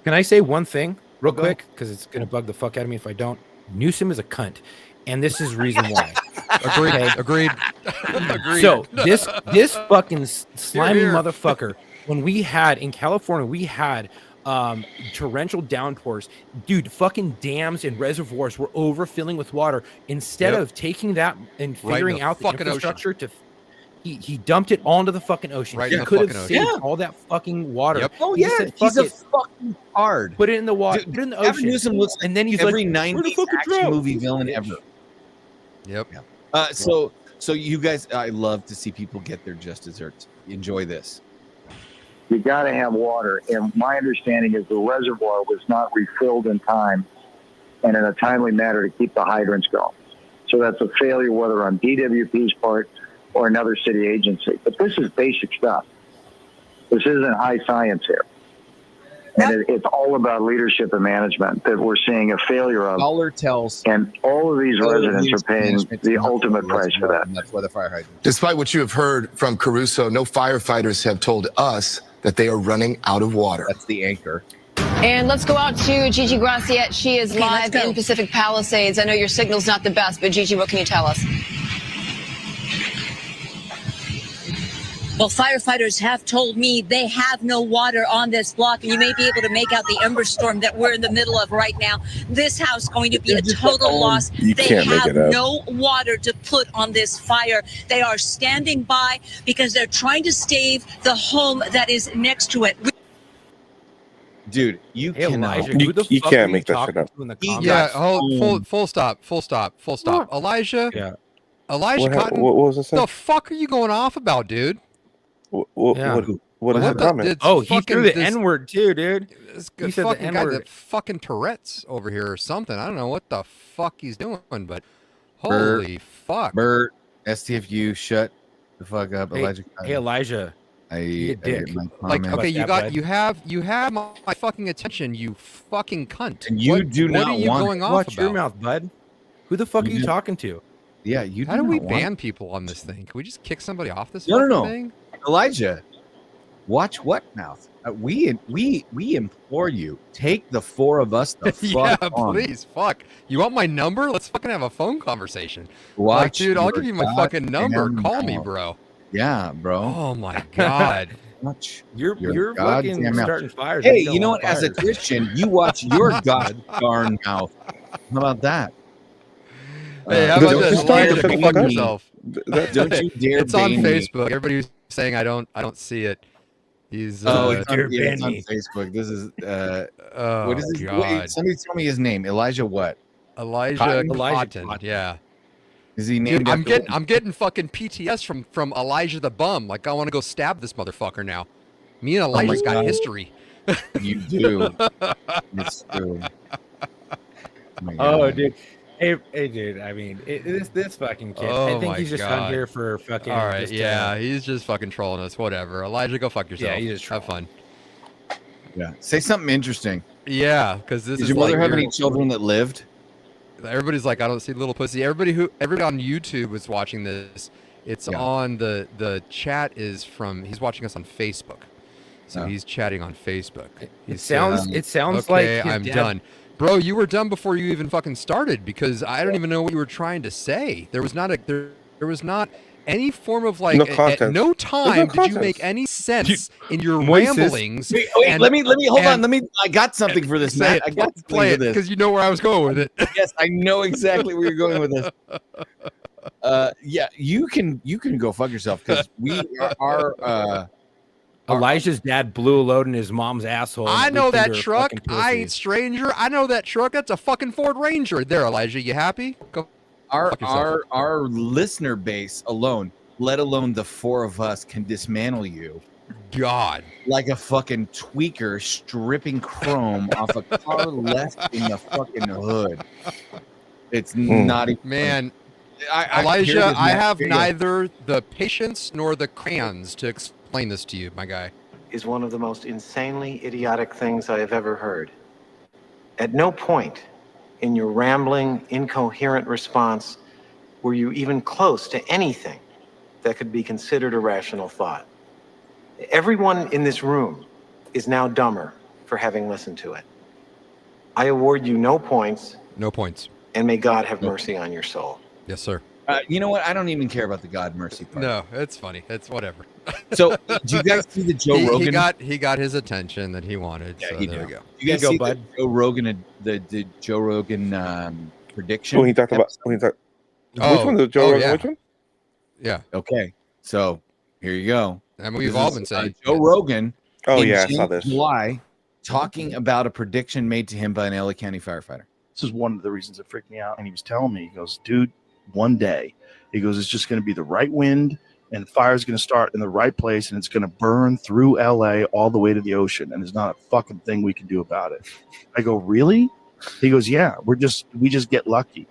Can I say one thing real Go ahead. quick? Because it's gonna bug the fuck out of me if I don't. Newsom is a cunt, and this is reason why. Agreed. Okay. Agreed. Agreed. So this fucking slimy Here, here. motherfucker. When we had in California, we had torrential downpours. Dude, fucking dams and reservoirs were overfilling with water. Instead Yep. of taking that and Right in figuring the out the fucking infrastructure to, he dumped it all into the fucking ocean. Right he in the could have fucking saved ocean. all that fucking water. Yep. Oh He yeah, just said, he's "Fuck a it." fucking hard. Put it in the water. Dude, Put it in the Gavin ocean. Newsom looks and then he's every like, "Where the 90s fuck it action dropped?" movie villain ever. Yep. So you guys, I love to see people get their just desserts. Enjoy this. You got to have water. And my understanding is the reservoir was not refilled in time and in a timely manner to keep the hydrants going. So that's a failure, whether on DWP's part or another city agency. But this is basic stuff. This isn't high science here. And it's all about leadership and management that we're seeing a failure of. Caller tells. And all of these residents are paying the ultimate price for that. And that's why the fire hydrant. Despite what you have heard from Caruso, no firefighters have told us that they are running out of water. That's the anchor. And let's go out to Gigi Graciette. She is live in Pacific Palisades. I know your signal's not the best, but Gigi, what can you tell us? Well, firefighters have told me they have no water on this block, and you may be able to make out the ember storm that we're in the middle of right now. This house going to be a total loss. You They can't make have it up. no water to put on this fire. They are standing by because they're trying to save the home that is next to it. Dude, you Hey, cannot. Elijah, who the you fuck can't are make that talking shit up. to in the He comments? Yeah. got Full stop. Elijah. Yeah. Elijah Cotton. What was it? The fuck are you going off about, dude? What Yeah. is What the the- comment? it's Oh, he fucking threw the this- N-word too, dude. This He said the fucking guy, N-word. the fucking Tourette's over here or something. I don't know what the fuck he's doing, but Bert. holy fuck. Bert, STFU, shut the fuck up, Hey, Elijah. hey, Elijah. I you get dick. my Like, comment. okay, Bust that, bud. you have my fucking attention, you fucking cunt. And you do what not are you want going it. off Watch about? your mouth, bud. Who the fuck are You you do- talking to? Yeah, you. How do we not want ban people on this thing? Can we just kick somebody off this No, no, fucking no. thing? Elijah, watch what mouth? We implore you, take the four of us the Yeah, fuck on. please, fuck. You want my number? Let's fucking have a phone conversation. Watch, Like, dude, I'll your give you my fucking number. goddamn Call me, mouth. bro. Yeah, bro. Oh my god. Watch. You're Your fucking goddamn mouth. starting fires. Hey, don't you know want what? As a fires. Christian, you watch your god darn mouth. How about that? Hey, how Don't about you this? dare Elijah, go bane fuck me. yourself. Don't you dare It's on bane me. Facebook. Everybody's saying I don't see it. He's Oh, it's on, Dear yeah, it's on Benny. Facebook. This is oh what is his? god. Wait, somebody tell me his name. Elijah what? Elijah Cotton? Cotton. Cotton. Yeah. Is he named? Dude, I'm after getting fucking PTS from Elijah the bum. Like, I want to go stab this motherfucker now. Me and Elijah's got God. history. You do. It's true. My Oh, God. dude. Hey, dude. I mean, this fucking kid. Oh I think my he's just God. come here for fucking. All right, just, yeah, he's just fucking trolling us. Whatever. Elijah, go fuck yourself. Yeah, he's just have fun. Yeah. Say something interesting. Yeah, because this Did is your mother like have your- any children that lived? Everybody's like, I don't see little pussy. Everybody on YouTube is watching this. It's Yeah. on the chat is from. He's watching us on Facebook. So he's chatting on Facebook. It sounds okay, like his I'm dad- done. Bro, you were done before you even fucking started because I don't even know what you were trying to say. There was not any form of like No at content. no There's no time did you content. make any sense in your Moises. ramblings. Wait, and- let me hold on. and- I got something for this, Say Matt. it. I got something Play for it this. because you know where I was going with it. Yes, I know exactly where you're going with this. Yeah, you can go fuck yourself because Elijah's dad blew a load in his mom's asshole. and I it know leaked that into her truck. fucking I pussy. ain't stranger. I know that truck. That's a fucking Ford Ranger. There, Elijah. You happy? Go. fuck yourself. our listener base alone, let alone the four of us, can dismantle you. God, like a fucking tweaker stripping chrome off a car left in the fucking hood. It's not even man. here Elijah, it is, I Matt. have Here you go. neither the patience nor the crayons to explain this to you, my guy. Is one of the most insanely idiotic things I have ever heard. At no point in your rambling, incoherent response were you even close to anything that could be considered a rational thought. Everyone in this room is now dumber for having listened to it. I award you no points. No points. And may God have mercy on your soul. Yes, sir. You know what? I don't even care about the God mercy part. No, it's funny. It's whatever. So, do you guys see the Joe Rogan? He got his attention that he wanted. Yeah, so he there did. we go. You guys see the Joe Rogan, the Joe Rogan prediction? When he talked about which one? The Joe Rogan? yeah. Which one? Yeah. Okay. So here you go. And we've This all is, been saying Joe Rogan. Oh, in yeah, I June, saw this. July, talking about a prediction made to him by an LA County firefighter. This is one of the reasons that freaked me out. And he was telling me, he goes, dude, one day, he goes, it's just going to be the right wind and the fire's going to start in the right place and it's going to burn through LA all the way to the ocean. And there's not a fucking thing we can do about it. I go, really? He goes, yeah, we just get lucky.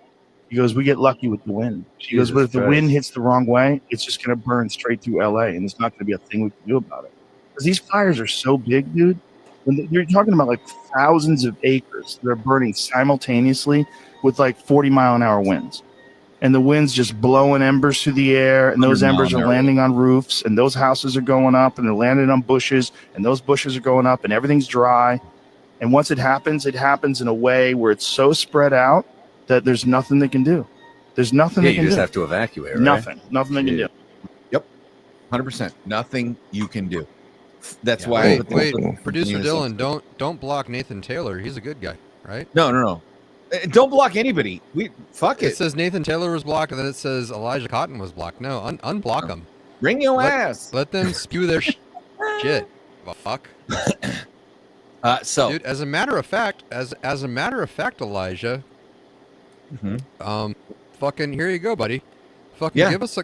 He goes, we get lucky with the wind. He goes, but if the wind hits the wrong way, it's just going to burn straight through LA and there's not going to be a thing we can do about it. Because these fires are so big, dude. When you're talking about like thousands of acres that are burning simultaneously with like 40-mile-an-hour winds. And the wind's just blowing embers through the air, and those embers are landing on roofs, and those houses are going up, and they're landing on bushes, and those bushes are going up, and everything's dry. And once it happens in a way where it's so spread out that there's nothing they can do. There's nothing they can do. You just have to evacuate, right? Nothing they can do. Yep, 100%. Nothing you can do. That's why. I put the- Wait, producer Dylan, don't block Nathan Taylor. He's a good guy, right? No. Don't block anybody. Fuck it. It says Nathan Taylor was blocked, and then it says Elijah Cotton was blocked. No, unblock them. Bring your ass. Let them spew their shit. Well, fuck. So, dude, as a matter of fact, Elijah, fucking here you go, buddy. Fucking Yeah. give us a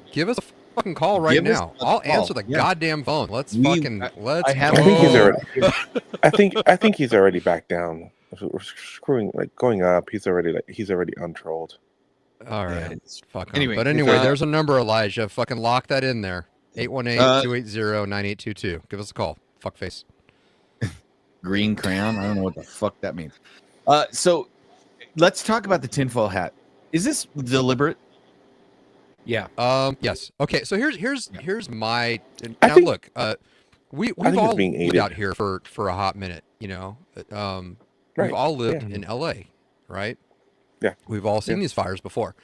fucking call right Give us now. a I'll call. answer the Yeah. goddamn phone. Let's I go. think he's already. I think he's already back down. We're screwing going up. He's already untrolled. All right. Fuck 'em. Anyway, But anyway, there's a number, Elijah. Fucking lock that in there. 818-280-9822. Give us a call. Fuckface. green crayon. I don't know what the fuck that means. So let's talk about the tinfoil hat. Is this deliberate? Yeah. Yes. Okay. So here's my. I Now think- look. We've think it's all being lived aided. out here for a hot minute. You know. Right, We've all lived yeah. in LA, right? Yeah. We've all seen Yeah. these fires before.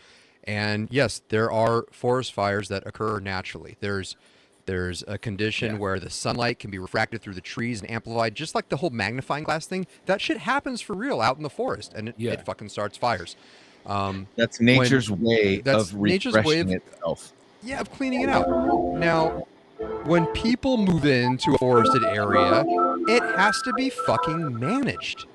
And yes, there are forest fires that occur naturally. There's a condition where the sunlight can be refracted through the trees and amplified, just like the whole magnifying glass thing. That shit happens for real out in the forest, and it fucking starts fires. That's nature's way that's of nature's way refreshing of- itself. Yeah, of cleaning it out. Now, when people move into a forested area, it has to be fucking managed.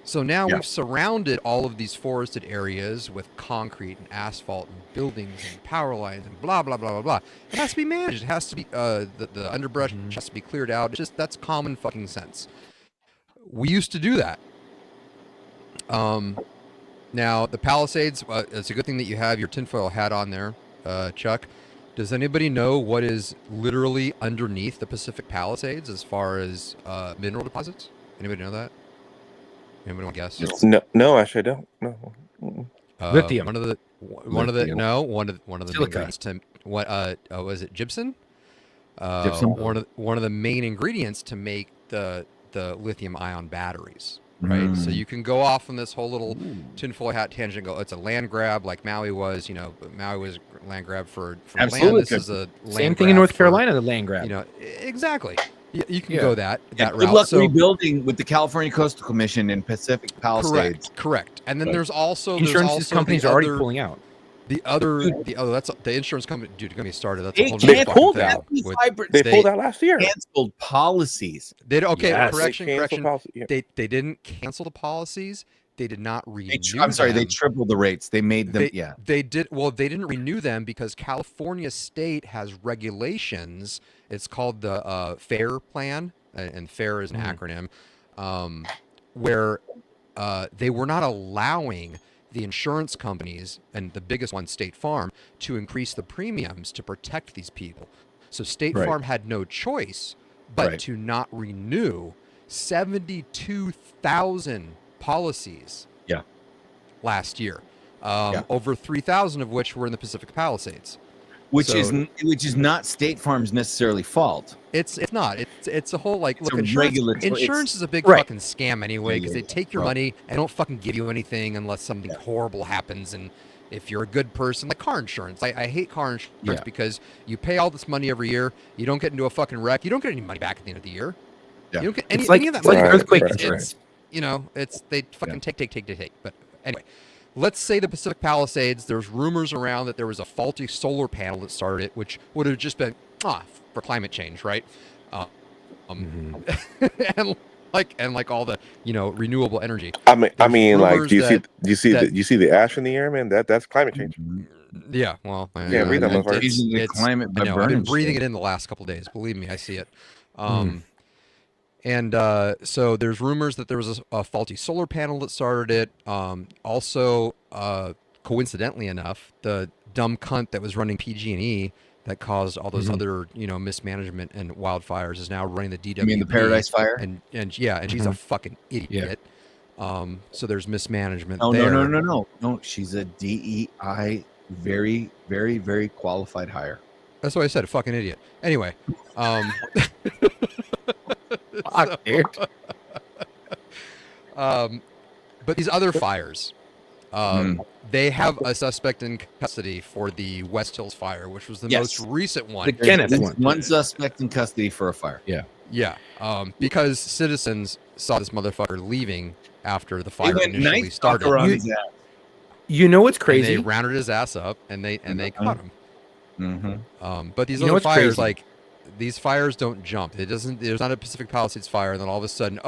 So now we've surrounded all of these forested areas with concrete and asphalt and buildings and power lines and blah, blah, blah, blah, blah. It has to be managed. It has to be, the underbrush has to be cleared out. That's common fucking sense. We used to do that. Now, the Palisades, it's a good thing that you have your tinfoil hat on there, Chuck. Does anybody know what is literally underneath the Pacific Palisades as far as mineral deposits? Anybody know that? Anybody want to guess? No, actually, I don't. No. Mm-mm. Lithium. One of the Lithium. ingredients to what was it gypsum? Gypsum? one of the main ingredients to make the lithium ion batteries. Right, so you can go off on this whole little tinfoil hat tangent. And go, it's a land grab, like Maui was. Maui was land grab for land. This is a land same thing in grab North for, Carolina. The land grab. Exactly. You can go that Good route. luck So, rebuilding with the California Coastal Commission in Pacific Palisades. Correct. And then there's also insurance companies are already pulling out. The that's the insurance company. Dude, get me started. That's a They whole nother fucking pulled thing. out. They pulled out last year. Canceled policies. Correction. Policy, yeah. They didn't cancel the policies. They did not renew. They tripled the rates. They made them. They did. Well, they didn't renew them because California state has regulations. It's called the FAIR plan, and FAIR is an acronym, where they were not allowing the insurance companies, and the biggest one, State Farm, to increase the premiums to protect these people. So State Farm had no choice but to not renew 72,000 policies last year. Over 3,000 of which were in the Pacific Palisades. Which is not State Farm's necessarily fault. It's not. It's a whole look. Insurance is a big Right. fucking scam anyway, because they take your money and don't fucking give you anything unless something horrible happens. And if you're a good person, like car insurance, I hate car insurance because you pay all this money every year, you don't get into a fucking wreck, you don't get any money back at the end of the year. You don't get any of that money. earthquake insurance. It's they fucking take. But anyway. Let's say the Pacific Palisades, there's rumors around that there was a faulty solar panel that started it, which would have just been for climate change, right? And like all the renewable energy. I mean, like, do you see the ash in the air, man? That's climate change. Yeah, well, read that motherfucker. It's climate by I've burning been breathing shit. it in the last couple of days. Believe me, I see it. And so there's rumors that there was a faulty solar panel that started it. Also, coincidentally enough, the dumb cunt that was running PG&E that caused all those other mismanagement and wildfires is now running the DWP. You mean the Paradise Fire? And she's a fucking idiot. So there's mismanagement No, there. No, she's a DEI very, very, very qualified hire. That's what I said, a fucking idiot. Anyway, Fuck, dude. But these other fires, they have a suspect in custody for the West Hills fire, which was the most recent one. The Kenneth There's one. one suspect in custody for a fire. Yeah. Because citizens saw this motherfucker leaving after the fire went initially nice started. around his ass. You know what's And crazy? they rounded his ass up and they caught him. But these You know other what's fires, crazy? these fires don't jump. There's not a Pacific Palisades fire, and then all of a sudden,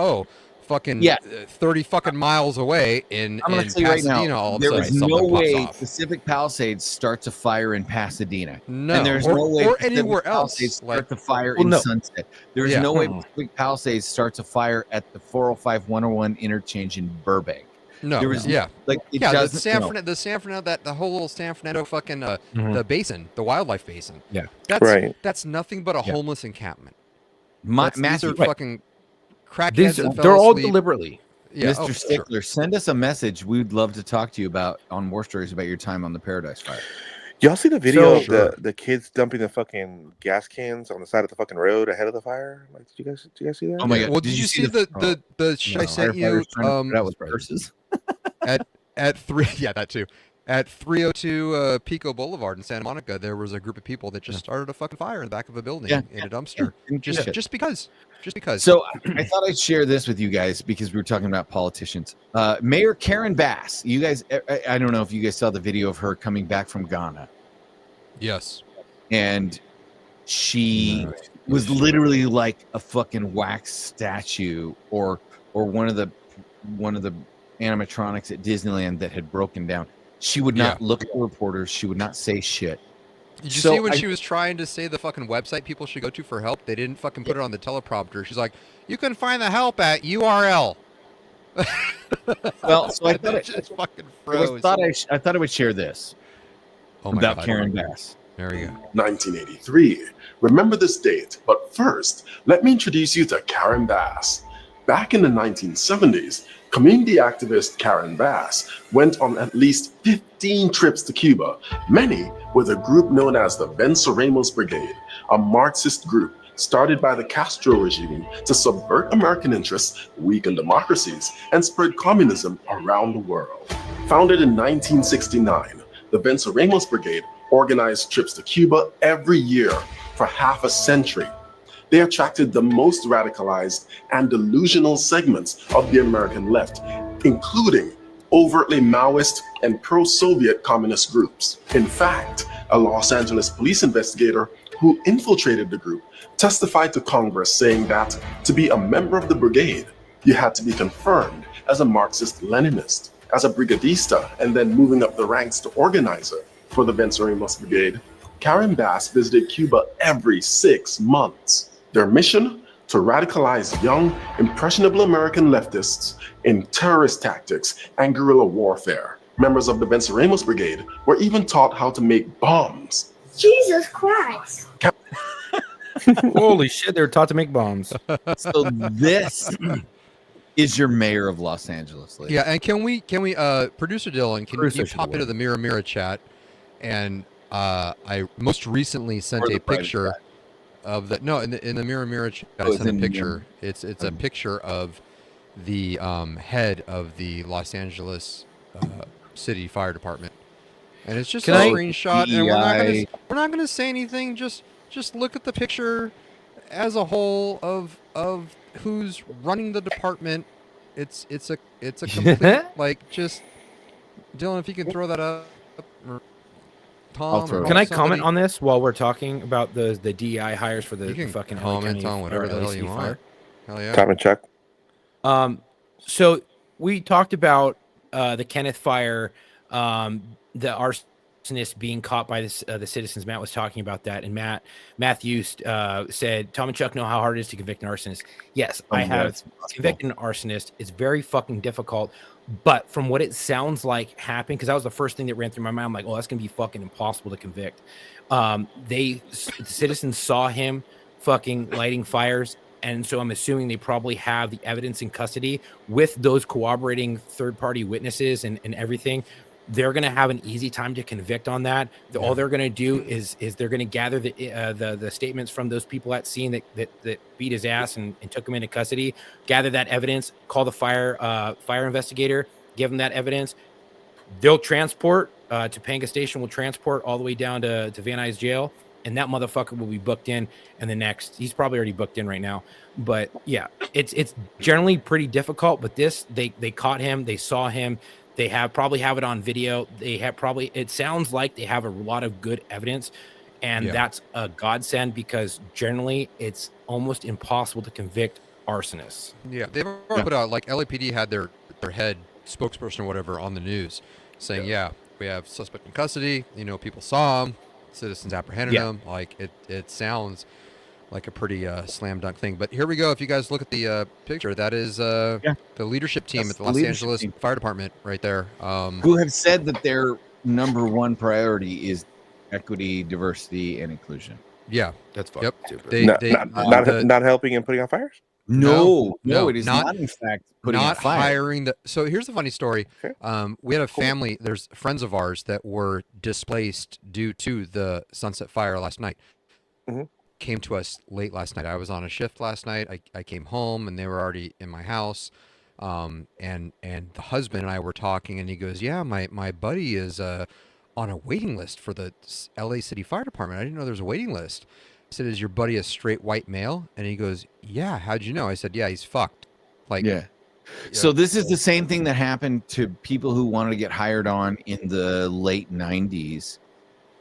fucking 30 fucking miles away in I'm going to tell you right Pasadena, now, all of a there sudden is no something pops way off. Pacific Palisades starts a fire in Pasadena. No, and there's no way or Pacific anywhere else. Palisades starts a fire in Sunset. There's no way Pacific Palisades starts a fire at the 405-101 interchange in Burbank. No, there was the doesn't. San Fernando, the whole little San Fernando fucking the basin, the wildlife basin. Yeah, that's nothing but a homeless encampment. These are fucking crackheads. that They're fell all asleep. deliberately. Yeah, Mr. Stickler, send us a message. We'd love to talk to you about on War Stories about your time on the Paradise Fire. Y'all see the video of the kids dumping the fucking gas cans on the side of the fucking road ahead of the fire? Like, did you guys see that? Oh my god! Well, did you see the shit I sent you? That was purses. at 3, that too. At 302 Pico Boulevard in Santa Monica, there was a group of people that just started a fucking fire in the back of a building in a dumpster. Just because. So I thought I'd share this with you guys because we were talking about politicians. Mayor Karen Bass. You guys, I don't know if you guys saw the video of her coming back from Ghana. Yes. And she was literally like a fucking wax statue or one of the animatronics at Disneyland that had broken down. She would not look at reporters. She would not say shit. Did you see when she was trying to say the fucking website people should go to for help? They didn't fucking put it on the teleprompter. She's like, you can find the help at URL. Well, so I thought it just fucking froze. I thought I would share this about Karen Bass. There we go. 1983. Remember this date, but first, let me introduce you to Karen Bass. Back in the 1970s, Community activist Karen Bass went on at least 15 trips to Cuba, many with a group known as the Venceremos Brigade, a Marxist group started by the Castro regime to subvert American interests, weaken democracies, and spread communism around the world. Founded in 1969, the Venceremos Brigade organized trips to Cuba every year for half a century. They attracted the most radicalized and delusional segments of the American left, including overtly Maoist and pro-Soviet communist groups. In fact, a Los Angeles police investigator who infiltrated the group testified to Congress saying that to be a member of the brigade, you had to be confirmed as a Marxist-Leninist, as a brigadista, and then moving up the ranks to organizer for the Venceremos Brigade. Karen Bass visited Cuba every 6 months. Their mission? To radicalize young, impressionable American leftists in terrorist tactics and guerrilla warfare. Members of the Venceremos Brigade were even taught how to make bombs. Jesus Christ. Holy shit, they're taught to make bombs. So this is your mayor of Los Angeles, ladies. Yeah, and can we producer Dylan, can Producer you pop into the Mirror chat? And I most recently sent a picture of the in the Mirror chat. I sent a picture. It's a picture of the head of the Los Angeles City Fire Department, and it's just a screenshot. And we're not gonna say anything. Just look at the picture as a whole of who's running the department. It's a complete like just Dylan, if you can throw that up. Or Tom, can I comment on this while we're talking about the DEI hires for the fucking comment on whatever the hell you want? Hell yeah. Time and check. So we talked about the Kenneth fire, the arsonist being caught by the citizens. Matt was talking about that, and Matthew said, "Tom and Chuck know how hard it is to convict an arsonist." Yes, I have convicted an arsonist. It's very fucking difficult. But from what it sounds like happened, because that was the first thing that ran through my mind, I'm like, oh, that's going to be fucking impossible to convict. The citizens saw him fucking lighting fires. And so I'm assuming they probably have the evidence in custody with those cooperating third-party witnesses and everything. They're going to have an easy time to convict on that. All they're going to do is they're going to gather the statements from those people at scene that beat his ass and took him into custody, gather that evidence, call the fire investigator, give them that evidence. They'll transport Topanga Station will transport all the way down to Van Nuys Jail, and that motherfucker will be booked in. And the next, he's probably already booked in right now. But yeah, it's generally pretty difficult. But this, they caught him, they saw him. They probably have it on video. It sounds like they have a lot of good evidence, and that's a godsend because generally it's almost impossible to convict arsonists. Yeah, they've already put out, like LAPD had their head spokesperson or whatever on the news saying, we have suspect in custody. People saw him, citizens apprehended him. Like it sounds like a pretty slam dunk thing. But here we go. If you guys look at the picture, that is the leadership team at the Los Angeles Fire Department right there. Who have said that their number one priority is equity, diversity, and inclusion. Yeah, that's fucking stupid. Not helping and putting out fires? No, it is not in fact putting out fire. Hiring the. So here's the funny story. We had a family, there's friends of ours that were displaced due to the Sunset Fire last night. Mm-hmm. Came to us late last night. I was on a shift last night. I came home and they were already in my house. And the husband and I were talking, and he goes, "Yeah, my buddy is on a waiting list for the LA City Fire Department. I didn't know there was a waiting list." I said, "Is your buddy a straight white male?" And he goes, "Yeah, how'd you know?" I said, "Yeah, he's fucked." Like, So this is the same thing that happened to people who wanted to get hired on in the late 90s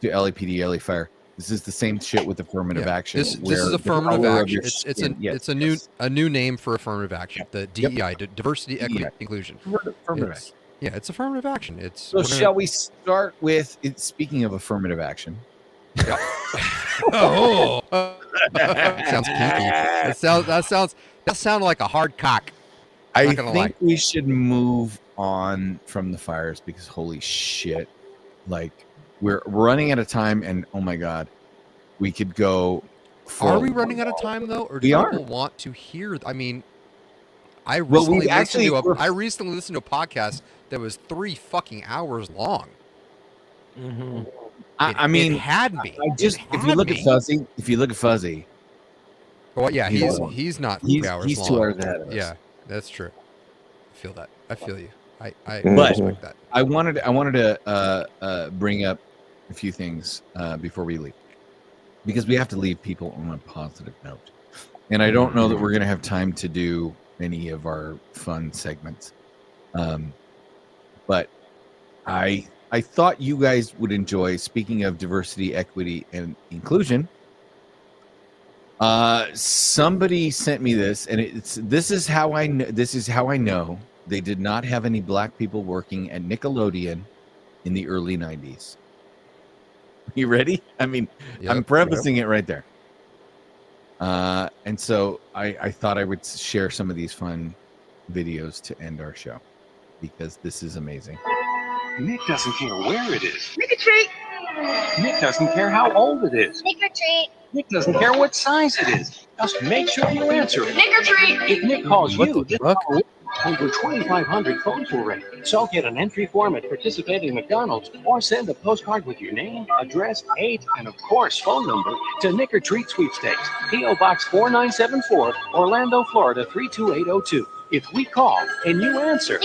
to LAPD, LA Fire. This is the same shit with affirmative action. This is affirmative action. It's a new name for affirmative action. The DEI, diversity, equity, inclusion. Affirmative. It's affirmative action. So shall we start with it? Speaking of affirmative action. Sounds kinky. That sounds like a hard cock. I think we should move on from the fires because holy shit, like we're running out of time, and oh my god, we could go. Are we running out of time though, or do people want to hear? I mean, I recently listened to a podcast that was 3 fucking hours long. Mm-hmm. I mean, it had me. If you look at Fuzzy. Well, yeah, he's not 3 hours he's long. 2 hours ahead of us. Yeah, that's true. I feel that. I feel you. I respect that. I wanted to bring up a few things before we leave, because we have to leave people on a positive note, and I don't know that we're going to have time to do any of our fun segments, but I thought you guys would enjoy, speaking of diversity, equity, and inclusion. Somebody sent me this, and this is how I know they did not have any black people working at Nickelodeon in the early 90s. You ready? I mean, I'm prefacing it right there. And so I thought I would share some of these fun videos to end our show, because this is amazing. Nick doesn't care where it is. Trick or treat. Nick doesn't care how old it is. Trick or treat. Nick doesn't care what size it is. Just make sure you answer it. Trick or treat. If Nick calls you, this call, over 2,500 phones will ring. So get an entry form at participating McDonald's, or send a postcard with your name, address, age, and of course phone number to Nick or Treat Sweepstakes, P.O. Box 4974, Orlando, Florida 32802. If we call and you answer,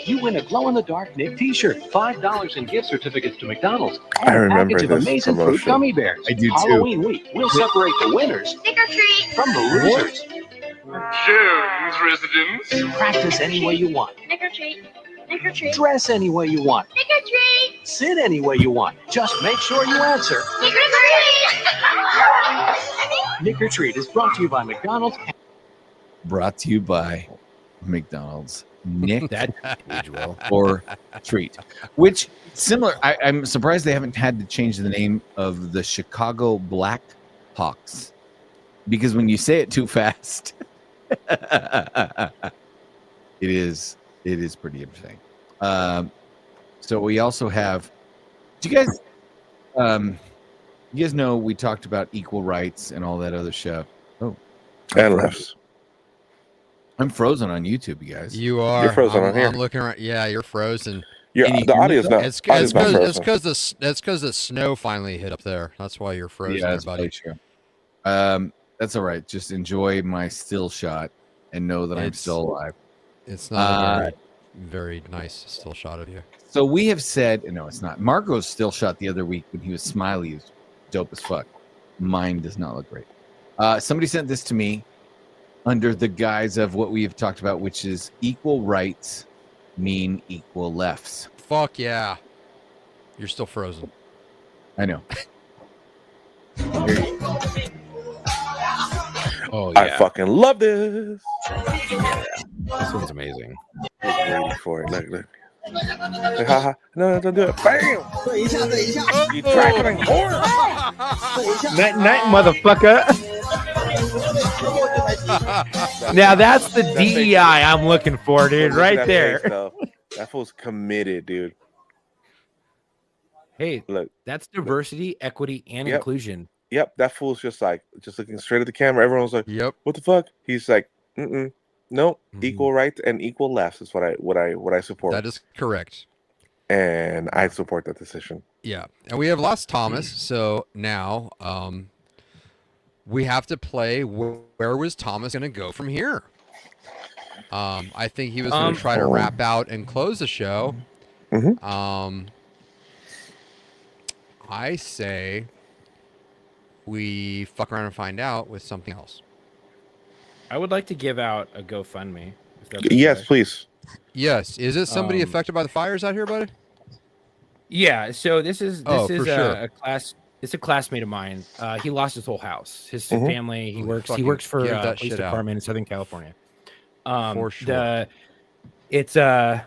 you win a glow-in-the-dark Nick T-shirt, $5 in gift certificates to McDonald's, and I remember a package of this amazing fruit promotion. gummy bears. I do too. Halloween week, we'll separate the winners from the losers. Jones residents. Practice any way you want. Trick or treat. Trick or treat. Dress any way you want. Trick or treat. Sit any way you want. Just make sure you answer. Trick or treat. Nick or Treat is brought to you by McDonald's. Brought to you by McDonald's. Nick That age well. or Treat, which similar. I'm surprised they haven't had to change the name of the Chicago Black Hawks, because when you say it too fast, it is pretty interesting. So we also have. Do you guys know we talked about equal rights and all that other stuff? Oh, And left. I'm frozen on YouTube, you guys. You are. You're frozen on here. I'm looking right. Yeah, you're frozen. The audio's not. It's audio's not frozen. because the snow finally hit up there. That's why you're frozen, Yeah, that's buddy. true. That's all right. Just enjoy my still shot and know that I'm still alive. It's not a very, very nice still shot of you. So we have said, no, it's not. Marco's still shot the other week when he was smiley. He was dope as fuck. Mine does not look great. Somebody sent this to me under the guise of what we have talked about, which is equal rights mean equal lefts. Fuck yeah. You're still frozen. I know. Oh yeah. I fucking love this. This one's amazing. Waiting for it. Look. Haha. No, don't do it. Bam! You tracking horn. Night, motherfucker. Now that's the DEI I'm looking for, dude. Look at Right that there. face, though. That fool's committed, dude. Hey, Look. that's diversity, equity, and Yep. inclusion. Yep, that fool's just looking straight at the camera. Everyone's like, "Yep, what the fuck?" He's like, nope. Equal rights and equal lefts is what I support. That is correct. And I support that decision. Yeah, and we have lost Thomas, so now we have to play. Where was Thomas going to go from here? I think he was going to try to wrap out and close the show. I say we fuck around and find out with something else. I would like to give out a GoFundMe. If that's Yes, okay. please. Yes. Is it somebody affected by the fires out here, buddy? Yeah. So this is for sure. a class. It's a classmate of mine. He lost his whole house, his family. He works for give that police shit out. department in Southern California. For sure. The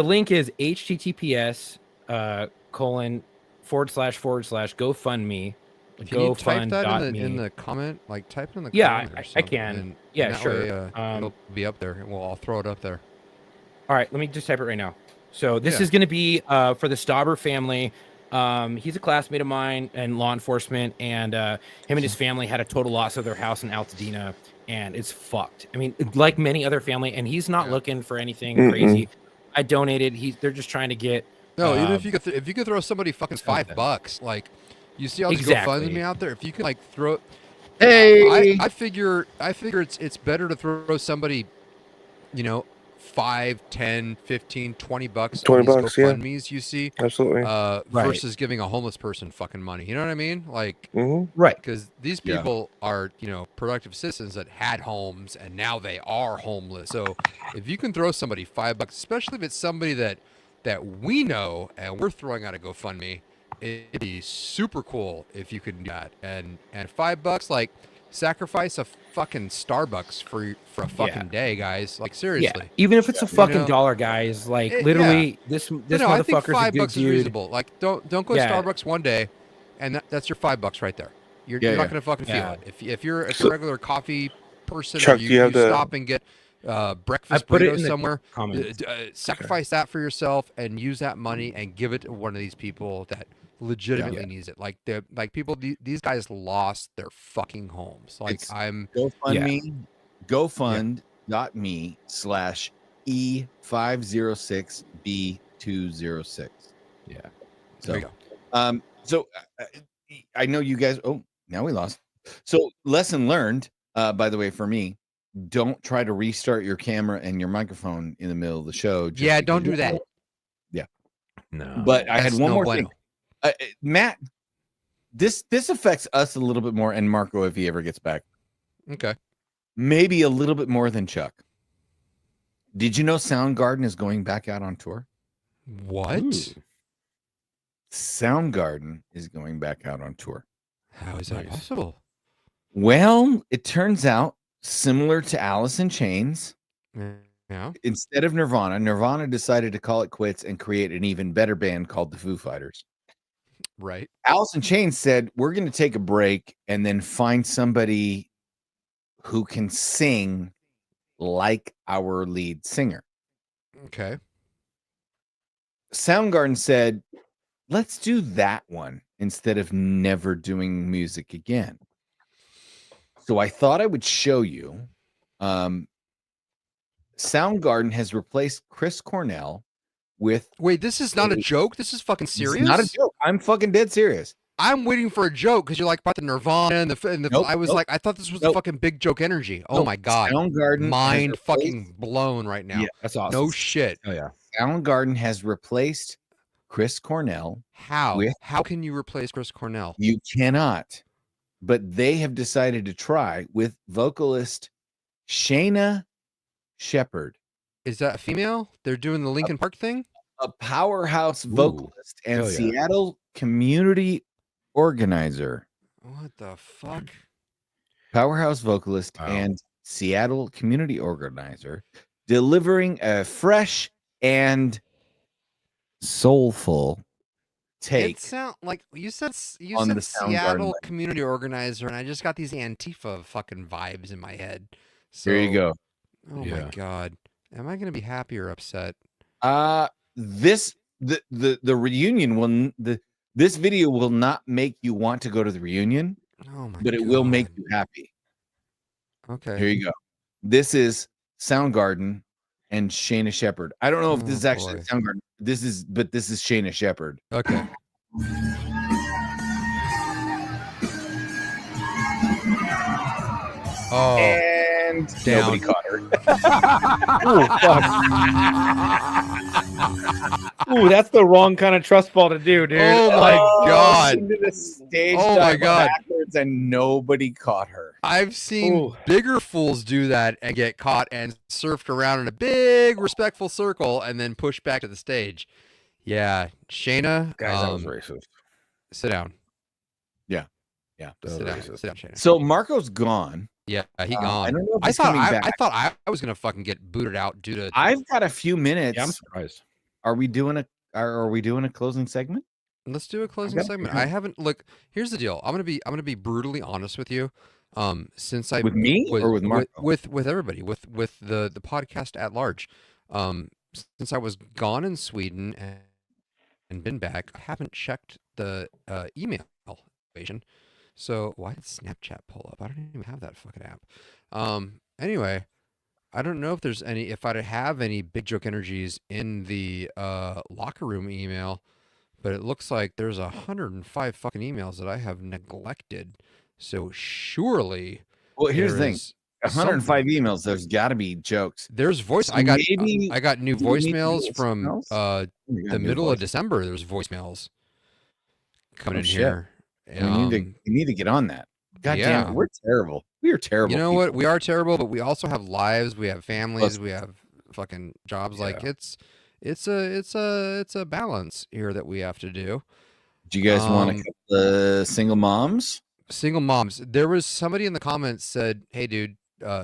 link is https://GoFundMe. Can you type that in the comment? Like type it in the comment. Yeah, or I can. and Yeah, that sure. way, it'll be up there, and I'll throw it up there. All right, let me just type it right now. So this is going to be for the Stauber family. He's a classmate of mine in law enforcement, and him and his family had a total loss of their house in Altadena. and it's fucked. I mean, like many other family, and he's not looking for anything Mm-mm. crazy. I donated. They're just trying to get. No, even if you could throw somebody fucking $5, like you see all these Exactly. GoFundMe out there. If you can like throw, Hey! I figure it's better to throw somebody, 5, 10, 15, $20 on these $20, yeah. GoFundMes you see, Absolutely. Right. versus giving a homeless person fucking money. You know what I mean? Like, Right. because these Yeah. people are, productive citizens that had homes and now they are homeless. So if you can throw somebody $5, especially if it's somebody that we know and we're throwing out a GoFundMe, it'd be super cool if you could do that. And $5, like, sacrifice a fucking Starbucks for a fucking day, guys. Like, seriously. Yeah, even if it's a fucking dollar, guys. Like literally, this I think motherfucker's a $5 good is dude. reasonable. Like, don't go to Yeah. Starbucks one day, and that's your $5 right there. You're Yeah, not yeah. gonna fucking feel Yeah. it. If you're a regular coffee person, Chuck, or do you you have the- stop and get breakfast put it burritos in the somewhere, comments. sacrifice that for yourself and use that money and give it to one of these people that legitimately needs it. Like these guys lost their fucking homes. Like, It's I'm GoFundMe, GoFund.me/E506B206. Yeah. So, There you so I know you guys. Oh, now we lost. So, lesson learned. By the way, for me, don't try to restart your camera and your microphone in the middle of the show. just Yeah, because don't do you- that. Yeah. No. But I had That's one no more bueno. thing. Matt, this affects us a little bit more, and Marco, if he ever gets back, Okay. maybe a little bit more than Chuck. Did you know Soundgarden is going back out on tour? What? Soundgarden is going back out on tour. How is that possible? Well, it turns out, similar to Alice in Chains, Yeah. instead of Nirvana decided to call it quits and create an even better band called the Foo Fighters. Right. Alice in Chains said, we're going to take a break and then find somebody who can sing like our lead singer. Okay. Soundgarden said, let's do that one instead of never doing music again. So I thought I would show you. Soundgarden has replaced Chris Cornell with. Wait, this is not a joke. This is fucking serious. It's not a joke. I'm fucking dead serious. I'm waiting for a joke because you're like about the Nirvana and the. Nope, I was nope, like, I thought this was nope. the fucking big joke energy. Oh Nope. my god, Soundgarden has mind replaced- fucking blown right now. Yeah, that's awesome. No shit. Oh yeah. Soundgarden has replaced Chris Cornell. How? with- How can you replace Chris Cornell? You cannot. But they have decided to try with vocalist Shayna Shepherd, Is that a female? They're doing the Linkin Park thing. a powerhouse vocalist and hell yeah. Seattle community organizer. What the fuck? Powerhouse vocalist Wow. and Seattle community organizer, delivering a fresh and soulful take. It sound like you said on the Soundgarden Seattle label. community organizer, and I just got these Antifa fucking vibes in my head. So, There you go. Oh Yeah. my god, am I gonna be happy or upset? This the reunion will this video will not make you want to go to the reunion, Oh my but it will make God. you happy. Okay. Here you go. This is Soundgarden and Shayna Shepherd. I don't know if this Oh, is actually boy. Soundgarden. This is Shayna Shepherd. Okay. Oh, And down. nobody caught her. Ooh, that's the wrong kind of trust fall to do, dude. Oh my god. Into the stage Oh my dive God. backwards and nobody caught her. I've seen Ooh. bigger fools do that and get caught and surfed around in a big respectful circle and then pushed back to the stage. Yeah, Shayna, Guys, that was racist. sit down. Yeah. Sit down, Shayna. So Marco's gone. Yeah, he I gone. don't know if I he's thought coming back. I thought I was gonna fucking get booted out due to. I've got a few minutes. Yeah, I'm surprised. Are we doing a closing segment? Let's do a closing got- segment. I haven't look. Here's the deal. I'm gonna be brutally honest with you. Since I With me or with Marco? with everybody with the podcast at large. Since I was gone in Sweden and been back, I haven't checked the email equation. So why did Snapchat pull up? I don't even have that fucking app. Anyway, I don't know if there's any, if I have any Big Joke Energies in the locker room email, but it looks like there's 105 fucking emails that I have neglected. So surely, Well, here's the there thing. is 105 something. emails. There's got to be jokes. There's voice. So I got maybe I got new do we need to voicemails do from something else? We got the new middle of voicemails. December. There's voicemails coming Oh, in shit. here. We need to get on that. God damn Yeah. it, we're terrible. We are terrible. You know people. what? We are terrible, but we also have lives. We have families. We have fucking jobs. Like it's a balance here that we have to do. Do you guys want to cut the single moms? Single moms. There was somebody in the comments said, "Hey, dude,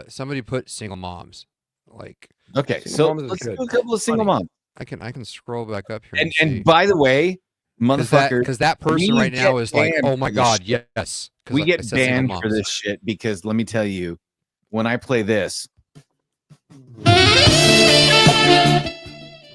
somebody put single moms." Like, Okay, so let's do a couple of single moms. I can scroll back up here And by the way, motherfucker, because that person we right now get is like, banned "Oh my for this god, shit. yes." 'cause We it get says single banned for moms. this shit because let me tell you, when I play this,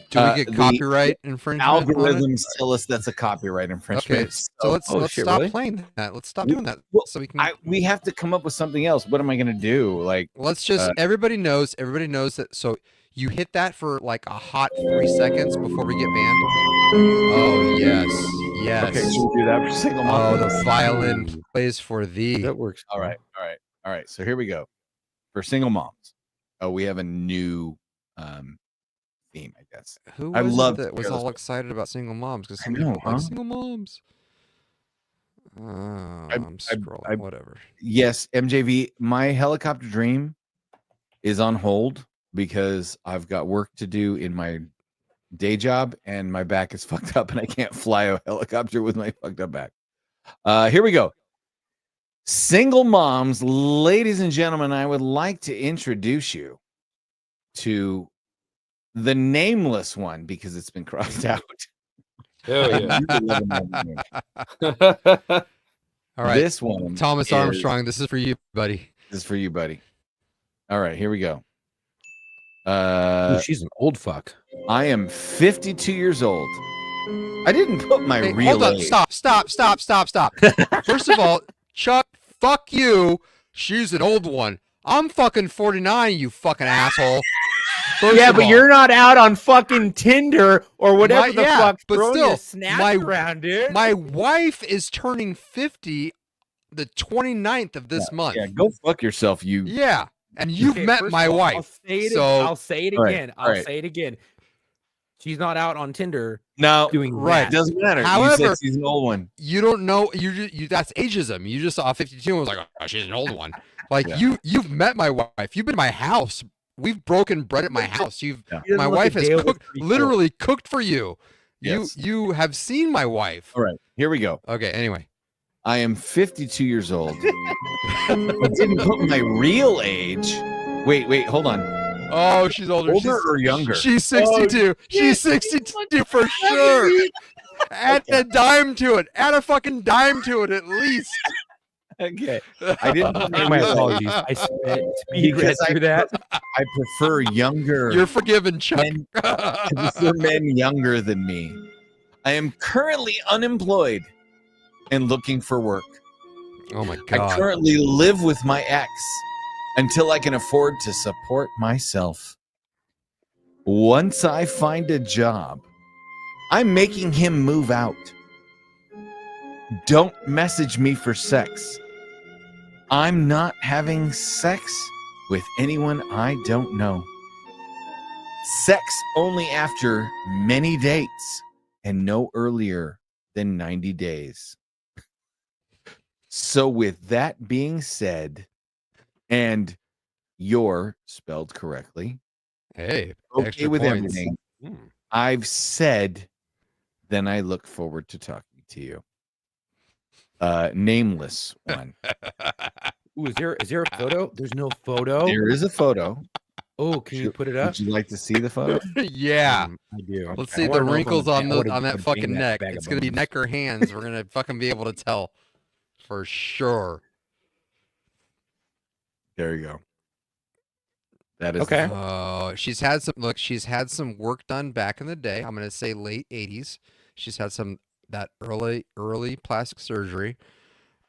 Do we get the copyright infringement? on it? algorithms tell us that's a copyright infringement. Okay, so let's stop playing that. Let's stop doing that. So we can. We have to come up with something else. What am I going to do? Like, Let's just. Everybody knows that. So you hit that for like a hot 3 seconds before we get banned. Oh yes, yes. Okay, should we do that for single Oh, moms? the violin plays for thee. That works. All right. So here we go. For single moms, we have a new theme, I guess. Who I was love it that was all excited about single moms? Because somebody know, put, like, huh? single moms. I'm scrolling. Whatever. Yes, MJV. My helicopter dream is on hold because I've got work to do in my day job, and my back is fucked up, and I can't fly a helicopter with my fucked up back. Here we go. Single moms, ladies and gentlemen, I would like to introduce you to the nameless one because it's been crossed out. Hell yeah. All right. This one, Thomas Armstrong, this is for you, buddy. This is for you, buddy. All right, here we go. Ooh, she's an old fuck. I am 52 years old. I didn't put my real Hold up. age. Stop. First of all, Chuck, fuck you. She's an old one. I'm fucking 49, you fucking asshole. Yeah, but you're not out on fucking Tinder or whatever the fuck. But throwing still, your snaps around, dude. My wife is turning 50 the 29th of this month. Yeah, go fuck yourself, you. Yeah, and you've Okay, met first my of all, wife. I'll say it All right, again. all I'll right. say it again. She's not out on Tinder. No, doing right. that. Doesn't matter. However, you said she's an old one. You don't know. You that's ageism. You just saw 52 and was like, oh, she's an old one. Like Yeah. you've met my wife. You've been to my house. We've broken bread at my house. He doesn't My look wife a has day over cooked, 34. literally cooked for you. Yes. You have seen my wife. All right, here we go. Okay. Anyway, I am 52 years old. I didn't put my real age. Wait, hold on. oh, she's older. Older or younger? She's 62. She's 62 for sure. Add a dime to it. Add a fucking dime to it at least. Okay. I didn't put Hey, my apologies. I sped because through that. I prefer younger. You're forgiven, Chuck. I prefer men younger than me. I am currently unemployed and looking for work. Oh my I god. currently live with my ex until I can afford to support myself. Once I find a job, I'm making him move out. Don't message me for sex. I'm not having sex with anyone I don't know. Sex only after many dates and no earlier than 90 days. So with that being said, and you're spelled correctly, Hey, okay extra with points. everything, I've said, then I look forward to talking to you. Nameless one. Ooh, is there a photo? There's no photo. There is a photo. Oh, can you put it up? Would you like to see the photo? Yeah. I do. Let's I see the wanna know if wrinkles I'm on a- on that would fucking bang that neck. bag It's of gonna be bones. neck or hands. We're gonna fucking be able to tell for sure. There you go. That is Okay. Oh, she's had some work done back in the day. I'm gonna say late 80s. She's had that early plastic surgery.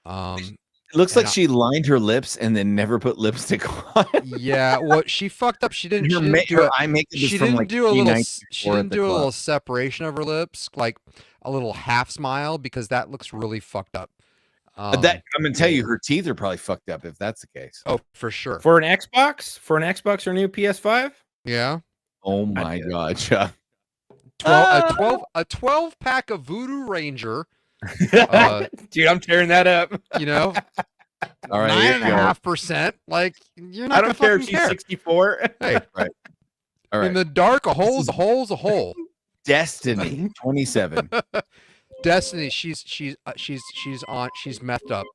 It looks like and she lined her lips and then never put lipstick on. Yeah, well, she fucked up. She didn't. Her She ma- didn't do her it. eye makeup is She from, didn't like, do a 3 little. nights She before at didn't the do a little club. separation of her lips, like a little half smile, because that looks really fucked up. That I'm gonna tell you, her teeth are probably fucked up if that's the case. Oh, for sure. For an Xbox or new PS5. Yeah. Oh my god, Chuck. 12 pack of Voodoo Ranger. Dude, I'm tearing that up. You know, all right, here we go. 9.5%. Like, you're not. I don't care if fucking she's 64. Hey, right. All right. In the dark, a hole's a hole. Destiny 27. Destiny, she's methed up.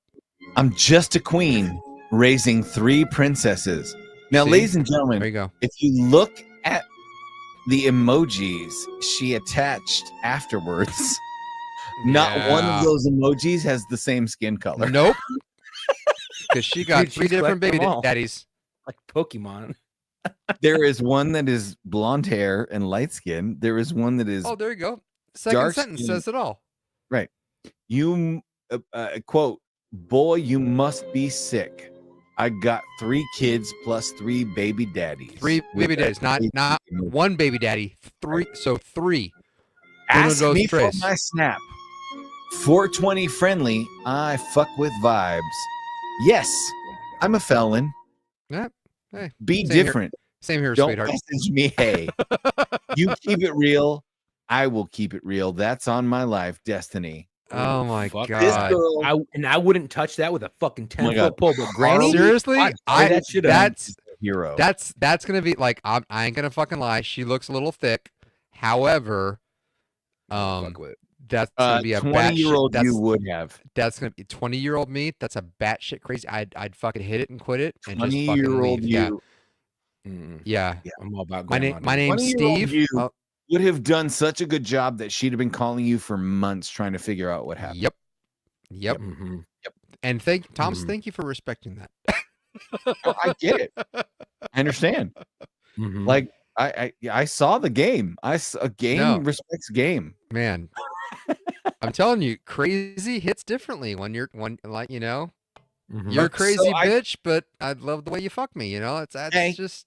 I'm just a queen raising 3 princesses. Now, See? ladies and gentlemen, There you go. if you look at the emojis she attached afterwards, not one of those emojis has the same skin color. Nope. Because she got Dude, 3 she's different baby collected them all. daddies. Like Pokemon. There is one that is blonde hair and light skin. There is one that is Oh, there you go. Second dark sentence skin. says it all. Right. You quote, boy, you must be sick. I got 3 kids plus 3 baby daddies. 3 baby daddies, not one baby daddy. 3. So 3. Ask Uno, dos, me for tres. my snap. 420 friendly. I fuck with vibes. Yes, I'm a felon. Yeah. Hey, Be same here. different. Same here, Don't sweetheart. message me. Hey, you keep it real. I will keep it real. That's on my life, Destiny. Oh my Fuck god. This girl, I wouldn't touch that with a fucking Oh my 10-foot God. pole. But Granny, Seriously, I'd that shit up. that's hero. that's gonna be like, I ain't gonna fucking lie. She looks a little thick. However, that's gonna be a 20-year-old batshit- you would have. That's gonna be 20-year-old me. That's a batshit crazy. I'd fucking hit it and quit it and just fucking 20-year-old leave. Yeah. you. Yeah. I'm all about My grandma, name. dude. My name's 20-year-old Steve. you Oh, would have done such a good job that she'd have been calling you for months trying to figure out what happened. Yep. Yep. Mhm. And Thomas, thank you for respecting that. Oh, I get it. I understand. Mhm. Like I saw the game. A game No. respects game. Man, I'm telling you, crazy hits differently when like, you know, Mhm. you're a So crazy bitch, but I love the way you fuck me. You know, that's Hey. just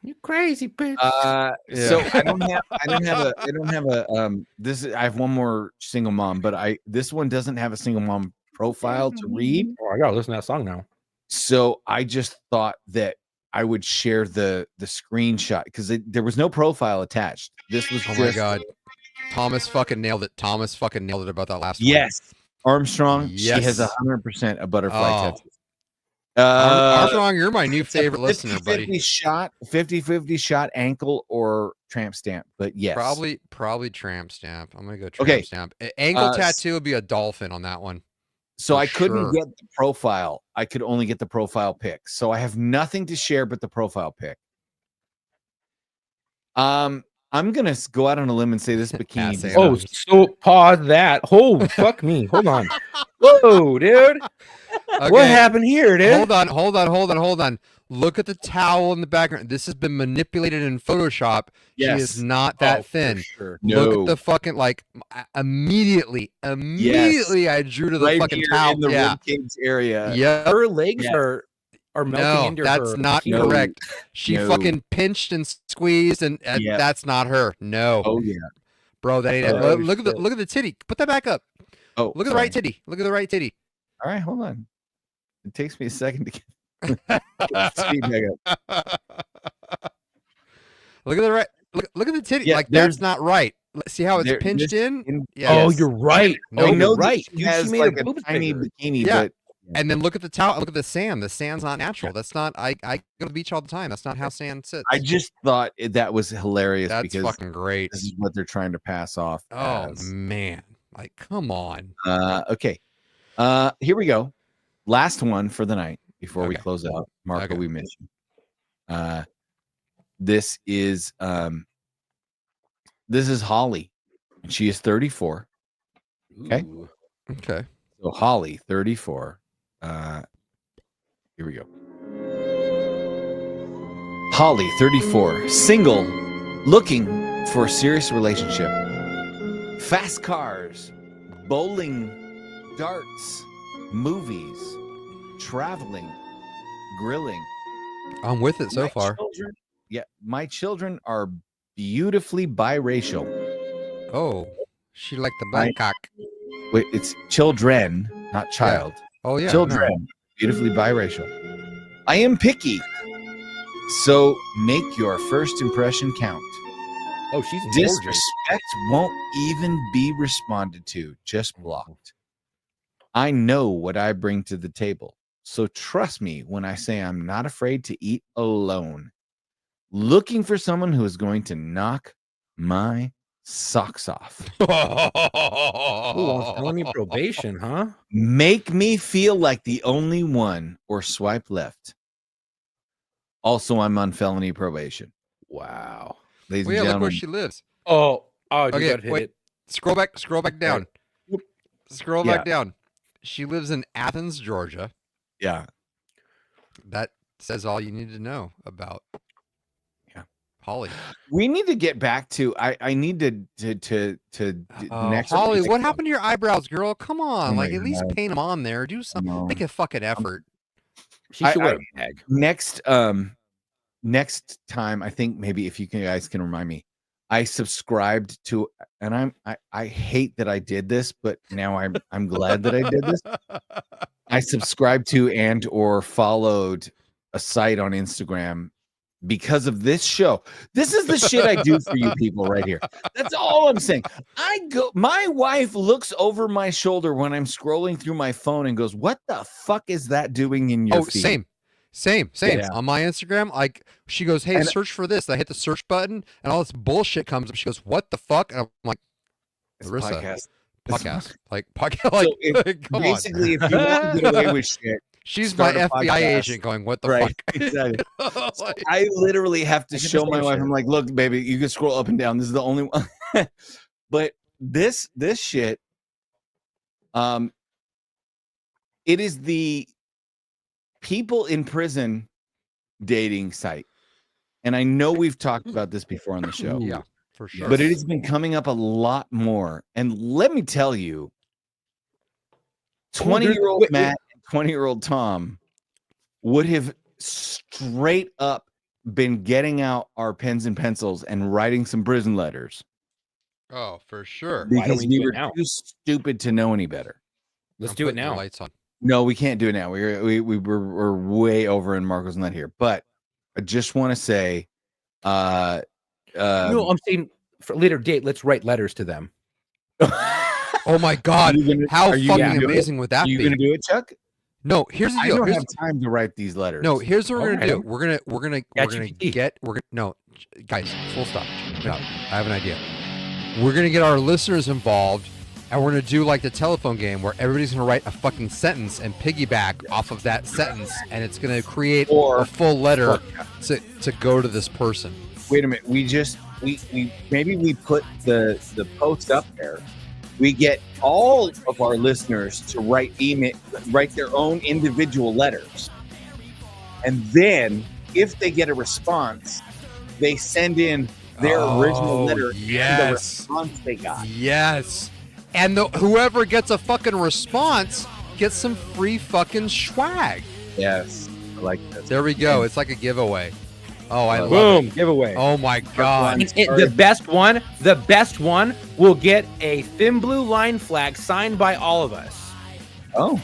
You crazy bitch. So I don't have a I have one more single mom, but this one doesn't have a single mom profile to read. Oh, I gotta listen to that song now. So I just thought that I would share the screenshot because there was no profile attached. This was oh just, my god. Thomas fucking nailed it. Thomas fucking nailed it about that last one. Yes, Armstrong. Yes. She has 100% a butterfly Oh. tattoo. Armstrong, you're my new favorite listener, buddy. 50-50 shot ankle or tramp stamp, but yes, Probably tramp stamp. I'm gonna go tramp Okay. stamp. Ankle tattoo would be a dolphin on that one. So for I couldn't sure. get the profile. I could only get the profile pic. So I have nothing to share but the profile pic. I'm gonna go out on a limb and say this bikini. Sam. Oh, so pause that. Oh, fuck me. Hold on. Whoa, dude. Okay. What happened here, dude? Hold on. Look at the towel in the background. This has been manipulated in Photoshop. Yes. She is not that thin. Sure. Look No. at the fucking immediately I drew to the right fucking here towel. in the Yeah. rib cage area. Yeah. Her legs Yes. are melting No, into that's her. not No. correct. She No. fucking pinched and squeezed, and Yeah. that's not her. No, Oh yeah. bro, that ain't it. Oh, Look at the titty. Put that back up. Oh, Look at the right titty. Look at the right titty. All right, hold on. It takes me a second to get the speed back up. Look at the right. Look at the titty. Yeah, like there's- that's not right. See how it's There- pinched this- in? in- Yeah. Oh, yes. you're right. No, I Oh, know you're that right. she has made like her a boobs tiny bigger. bikini, Yeah. but And then look at the towel. Look at the sand. The sand's not natural. That's not. I go to the beach all the time. That's not how sand sits. I just thought that was hilarious That's because fucking great. this is what they're trying to pass off. Oh as. man, like come on. Okay. Here we go. Last one for the night before we Okay. close out. Marco, Okay. we miss you. This is Holly, and she is 34. Okay. Ooh. Okay. So Holly, 34. Here we go. Holly, 34, single, looking for a serious relationship. Fast cars, bowling, darts, movies, traveling, grilling. I'm with it so My far. children- yeah, my children are beautifully biracial. Oh, she liked the black cock. Wait, it's children, not child. Oh, yeah, children, no. beautifully biracial. I am picky, so make your first impression count. Oh, she's gorgeous. Disrespect won't even be responded to, just blocked. I know what I bring to the table, so trust me when I say I'm not afraid to eat alone. Looking for someone who is going to knock my socks off. Oh, felony probation, huh? Make me feel like the only one or swipe left. Also, I'm on felony probation. Wow. Ladies Well, yeah, and look gentlemen. where she lives. Oh, you Okay, gotta hit wait. it. Scroll back down. Scroll Yeah. back down. She lives in Athens, Georgia. Yeah. That says all you need to know about Holly. We need to get back to I need to next Holly, week- what happened to your eyebrows, girl? Come on, Oh my like at least God. paint them on there. Do something. Make a fucking effort. She should wear a bag. Next time, I think maybe if you guys can remind me, I subscribed to, and I hate that I did this, but now I'm glad that I did this. I subscribed to and or followed a site on Instagram because of this show. This is the shit I do for you people right here. That's all I'm saying. My wife looks over my shoulder when I'm scrolling through my phone and goes, "What the fuck is that doing in your feed?" Same. Yeah. On my Instagram, like she goes, "Hey, And- search for this." I hit the search button, and all this bullshit comes up. She goes, "What the fuck?" And I'm like, It's Larissa, podcast. like podcast, like, So if, come basically, on. if you want to get away with shit, She's my start a FBI podcast. agent going, "What the Right, fuck?" exactly. So I literally have to show my wife. I'm like, "Look, baby, you can scroll up and down. This is the only one." But this shit, it is the people in prison dating site, and I know we've talked about this before on the show. Yeah, for sure. But it has been coming up a lot more, and let me tell you, 20-year-old Matt and 20-year-old Tom would have straight up been getting out our pens and pencils and writing some prison letters Oh, for sure. because we were too stupid to know any better. Let's I'm do it putting the now. lights on. No, we can't do it now. We're way over, and Marco's not here. But I just want to say, no, I'm saying for a later date, let's write letters to them. Oh my God! How are you fucking gonna do it? amazing would that Are you be? gonna do it, Chuck? No, here's the I deal. don't Here's- have time to write these letters. No, here's what we're gonna Okay. do. We're gonna guys, full stop. No, I have an idea. We're gonna get our listeners involved, and we're gonna do like the telephone game where everybody's gonna write a fucking sentence and piggyback off of that sentence, and it's gonna create a full letter to go to this person. Wait a minute. We maybe we put the post up there. We get all of our listeners to write their own individual letters, and then if they get a response, they send in their original letter and the yes. response they got. Yes. And whoever gets a fucking response gets some free fucking swag. Yes. I like that. There we go. It's like a giveaway. Oh, I love Boom, it. giveaway. Oh my God. The best one will get a thin blue line flag signed by all of us. Oh.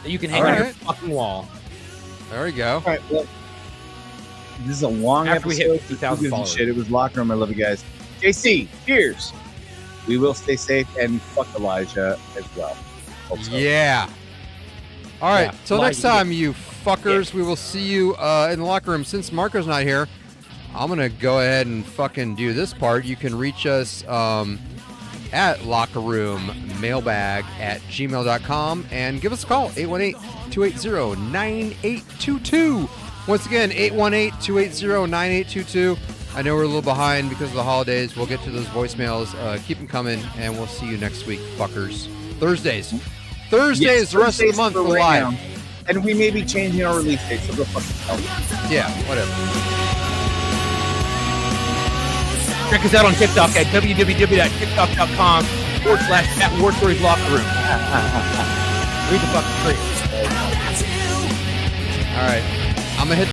That you can hang All on your right. fucking wall. There we go. All right. Well, this is a long After we episode. hit 50,000 Who gives a followers. shit? It was Locker Room. I love you guys. JC, cheers. We will stay safe and fuck Elijah as well. Hope so. Yeah. All right. Yeah, Till Elijah, next time, you fuckers. We will see you in the locker room. Since Marco's not here, I'm going to go ahead and fucking do this part. You can reach us at lockerroommailbag@gmail.com and give us a call, 818-280-9822. Once again, 818-280-9822. I know we're a little behind because of the holidays. We'll get to those voicemails. Keep them coming, and we'll see you next week, fuckers. Thursdays, Yes, the rest of the Thursdays month, for we're right live. now. And we may be changing our release date, so go fuck yourself. Yeah, whatever. Check us out on TikTok at www.tiktok.com/@WarStoriesLockerRoom. Read the fucking tree. All right. I'm going to hit